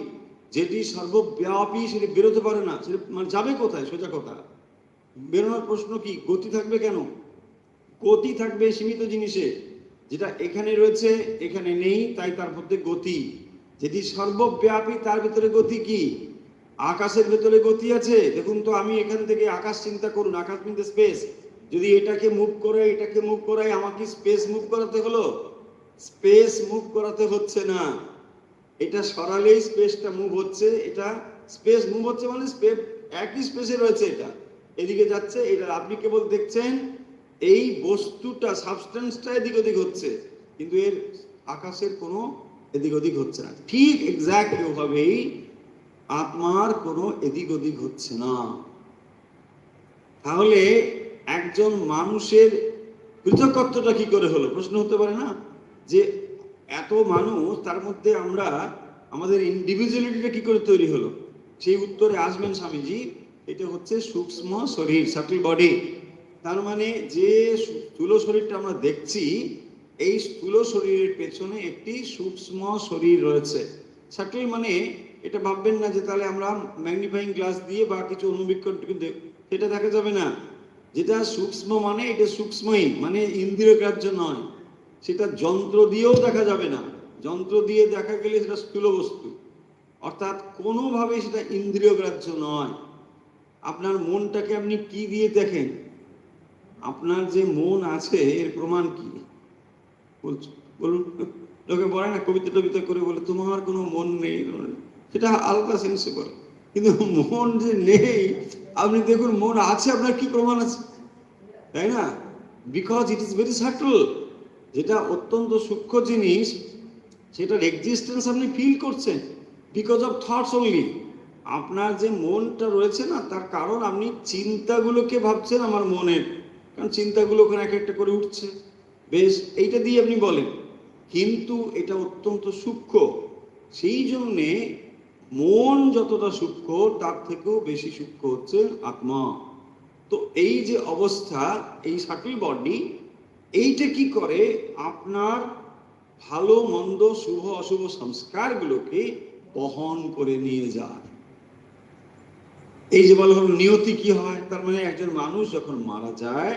যেটি সর্বব্যাপী সেটি বেরোতে পারে না, সেটা মানে যাবে কোথায়? সোজা কথা, বেরোনোর প্রশ্ন কি? গতি থাকবে কেন? গতি থাকবে সীমিত জিনিসে। যেটা এখানে রয়েছে এখানে নেই, তাই তার মধ্যে গতি। যেটি সর্বব্যাপী তার ভিতরে গতি কি? আকাশের ভেতরে গতি আছে। দেখুন তো, আমি এখান থেকে আকাশ চিন্তা করুন, আকাশ মিনতে স্পেস। যদি এটাকে মুভ করে এটাকে মুভ করাই, আমাকে স্পেস মুভ করাতে হলো? স্পেস মুভ করাতে হচ্ছে না, এটা সরালেই স্পেসটা মুভ হচ্ছে। এটা স্পেস মুভ হচ্ছে মানে স্পেস একই স্পেসে রয়েছে, এটা এদিকে যাচ্ছে, এটা আপনি কেবল দেখছেন এই বস্তুটা, সাবস্টেন্সটা এদিক ওদিক হচ্ছে, কিন্তু এর আকাশের কোনো এদিক ওদিক হচ্ছে না। ঠিক এক্স্যাক্ট ওভাবেই আত্মার কোনো এদিক ওদিক হচ্ছে না। তাহলে একজন মানুষের পৃথকত্বটা কি করে হলো? প্রশ্ন হতে পারে না যে এত মানুষ, তার মধ্যে আমরা আমাদের ইন্ডিভিজুয়ালিটিটা কি করে তৈরি হলো? সেই উত্তরে আসবেন স্বামীজি, এটা হচ্ছে সূক্ষ্ম শরীর, সাটল বডি। তার মানে যে স্থূল শরীরটা আমরা দেখছি, এই স্থূল শরীরের পেছনে একটি সূক্ষ্ম শরীর রয়েছে। সাটল মানে এটা ভাববেন না যে তাহলে আমরা ম্যাগনিফাইং গ্লাস দিয়ে বা কিছু অনুবীক্ষণ সেটা দেখা যাবে না। যেটা সূক্ষ্ম মানে এটা সূক্ষ্মই, মানে ইন্দ্রিয় গ্রাহ্য নয়। সেটা যন্ত্র দিয়েও দেখা যাবে না। যন্ত্র দিয়ে দেখা গেলে সেটা স্থূল বস্তু, অর্থাৎ কোনোভাবে সেটা ইন্দ্রিয় গ্রাহ্য নয়। আপনার মনটাকে আপনি কি দিয়ে দেখেন? আপনার যে মন আছে এর প্রমাণ কি বলুন? লোকে বলে না, কবিতা টবিতা করে বলে তোমার কোনো মন নেই, সেটা আলট্রা সেন্সিবল। কিন্তু মন যে নেই, আপনি দেখুন মন আছে, আপনার কি প্রমাণ আছে? তাই না? Because it is very subtle. যেটা অত্যন্ত সূক্ষ্ম জিনিস, সেটার এক্সিস্টেন্স আপনি ফিল করছেন বিকজ অফ থটস অনলি। আপনার যে মনটা রয়েছে না, তার কারণ আপনি চিন্তাগুলোকে ভাবছেন আমার মনের, কারণ চিন্তাগুলো ওখানে এক একটা করে উঠছে। বেশ, এইটা দিয়ে আপনি বলেন, কিন্তু এটা অত্যন্ত সূক্ষ্ম। সেই জন্যে মন যতটা সূক্ষ্ম তার থেকেও বেশি সূক্ষ্ম হচ্ছে আত্মা। তো এই যে অবস্থা, এই সাটল বডি, এইটা কি করে? আপনার ভালো মন্দ শুভ অশুভ সংস্কারগুলোকে বহন করে নিয়ে যায়। এই যে বলা হলো নিয়তি কি হয়, তার মানে একজন মানুষ যখন মারা যায়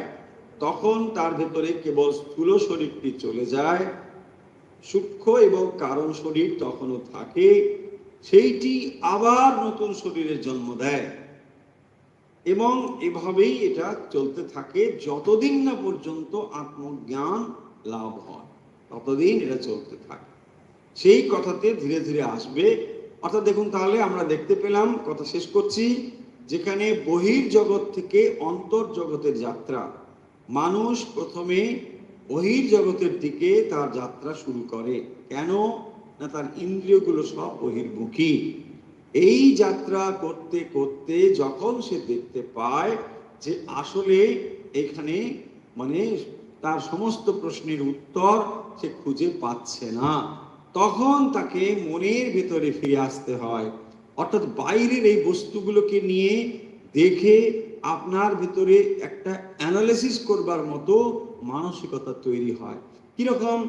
তখন তার ভেতরে কেবল স্থূল শরীরটি চলে যায়, সূক্ষ্ম এবং কারণ শরীর তখনও থাকে, সেইটি আবার নতুন শরীরের জন্ম দেয়। এবং এভাবেই এটা চলতে থাকে যতদিন না পর্যন্ত আত্মজ্ঞান লাভ হয়, ততদিন এটা চলতে থাকে। সেই কথাতে ধীরে ধীরে আসবে। অর্থাৎ দেখুন, তাহলে আমরা দেখতে পেলাম, কথা শেষ করছি, যেখানে বহির্জগৎ থেকে অন্তর্জগতের যাত্রা। মানুষ প্রথমে বহির্জগতের দিকে তার যাত্রা শুরু করে। কেন না, তার ইন্দ্রিয়গুলো সব বহির্মুখী। এই যাত্রা করতে করতে যখন সে দেখতে পায় যে আসলে এখানে মানে তার সমস্ত প্রশ্নের উত্তর সে খুঁজে পাচ্ছে না, তখন তাকে মনের ভেতরে ফিরে আসতে হয়। অর্থাৎ বাইরের এই বস্তুগুলোকে নিয়ে দেখে আপনার ভেতরে একটা অ্যানালিসিস করবার মতো মানসিকতা তৈরি হয়। কিরকম?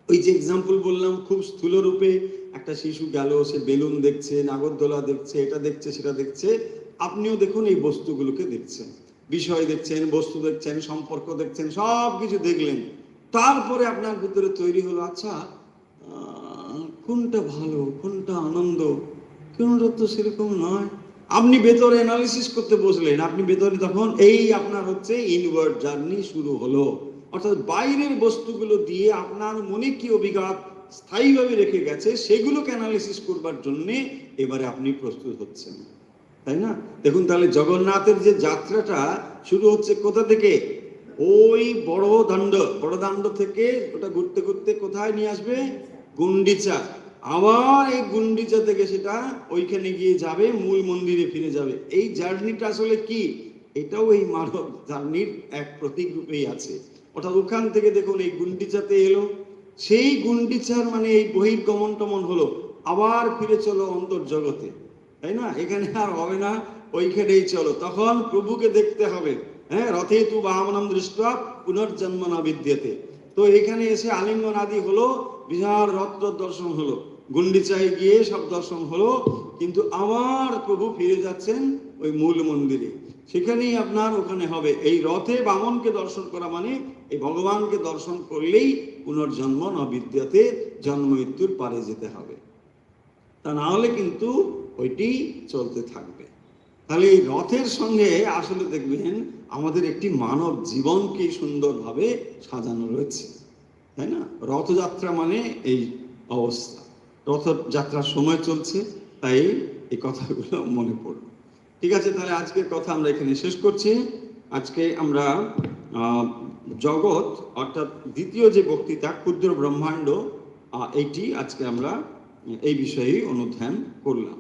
ওই যে এক্সাম্পল বললাম, খুব স্থূল রূপে একটা শিশু গেল, সে বেলুন দেখছে, নাগরদোলা দেখছে, এটা দেখছে, সেটা দেখছে। আপনিও দেখুন এই বস্তুগুলোকে দেখছেন, বিষয় দেখছেন, বস্তু দেখছেন, সম্পর্ক দেখছেন, সব কিছু দেখলেন। তারপরে আপনার ভিতরে তৈরি হলো, আচ্ছা কোনটা ভালো, কোনটা আনন্দ, কোনটা তো সেরকম নয়। আপনি ভেতরে অ্যানালিসিস করতে বসলেন, আপনি ভেতরে তখন এই আপনার হচ্ছে ইনওয়ার্ড জার্নি শুরু হলো। অর্থাৎ বাইরের বস্তুগুলো দিয়ে আপনার মনে কি অভিজ্ঞতা স্থায়ীভাবে রেখে গেছে সেগুলোকে অ্যানালিসিস করবার জন্যে এবারে আপনি প্রস্তুত হচ্ছেন, তাই না? দেখুন তাহলে জগন্নাথের যে যাত্রাটা শুরু হচ্ছে কোথা থেকে? ওই বড় দাণ্ড থেকে ওটা ঘুরতে ঘুরতে কোথায় নিয়ে আসবে? গুন্ডিচা। আবার এই গুন্ডিচা থেকে সেটা ওইখানে গিয়ে যাবে, মূল মন্দিরে ফিরে যাবে। এই জার্নিটা আসলে কি? এটাও এই মানব জার্নির এক প্রতীক রূপেই আছে। অর্থাৎ ওখান থেকে দেখুন এই গুন্ডিচাতে এলো, সেই গুন্ডিচার মানে এই বহির্গমন টমন হলো, আবার ফিরে চলো অন্তর্জগতে, তাই না? এখানে আর হবে না, ওইখানেই চলো। তখন প্রভুকে দেখতে হবে। হ্যাঁ, রথে তু বামনম দৃষ্টা পুনর্জন্ম না বিদ্যেতে। তো এখানে এসে আলিঙ্গন আদি হলো, বিহার রথ দর্শন হলো, গুন্ডিচায় গিয়ে সব দর্শন হলো, কিন্তু আবার প্রভু ফিরে যাচ্ছেন ওই মূল মন্দিরে। সেখানেই আপনার ওখানে হবে এই রথে বামনকে দর্শন করা, মানে এই ভগবানকে দর্শন করলেই পুনর্জন্ম না বিদ্যাতে, জন্ম মৃত্যুর পারে যেতে হবে। তা না হলে কিন্তু ওইটি চলতে থাকবে। তাহলে এই রথের সঙ্গে আসলে দেখবেন আমাদের একটি মানব জীবনকে সুন্দরভাবে সাজানো রয়েছে, তাই না? রথযাত্রা মানে এই অবস্থা, রথযাত্রার সময় চলছে, তাই এই কথাগুলো মনে পড়ল। ঠিক আছে, তাহলে আজকের কথা আমরা এখানে শেষ করছি। আজকে আমরা জগৎ অর্থাৎ দ্বিতীয় যে বক্তৃতা ক্ষুদ্র ব্রহ্মাণ্ড, এইটি আজকে আমরা এই বিষয়ে অনুধ্যান করলাম।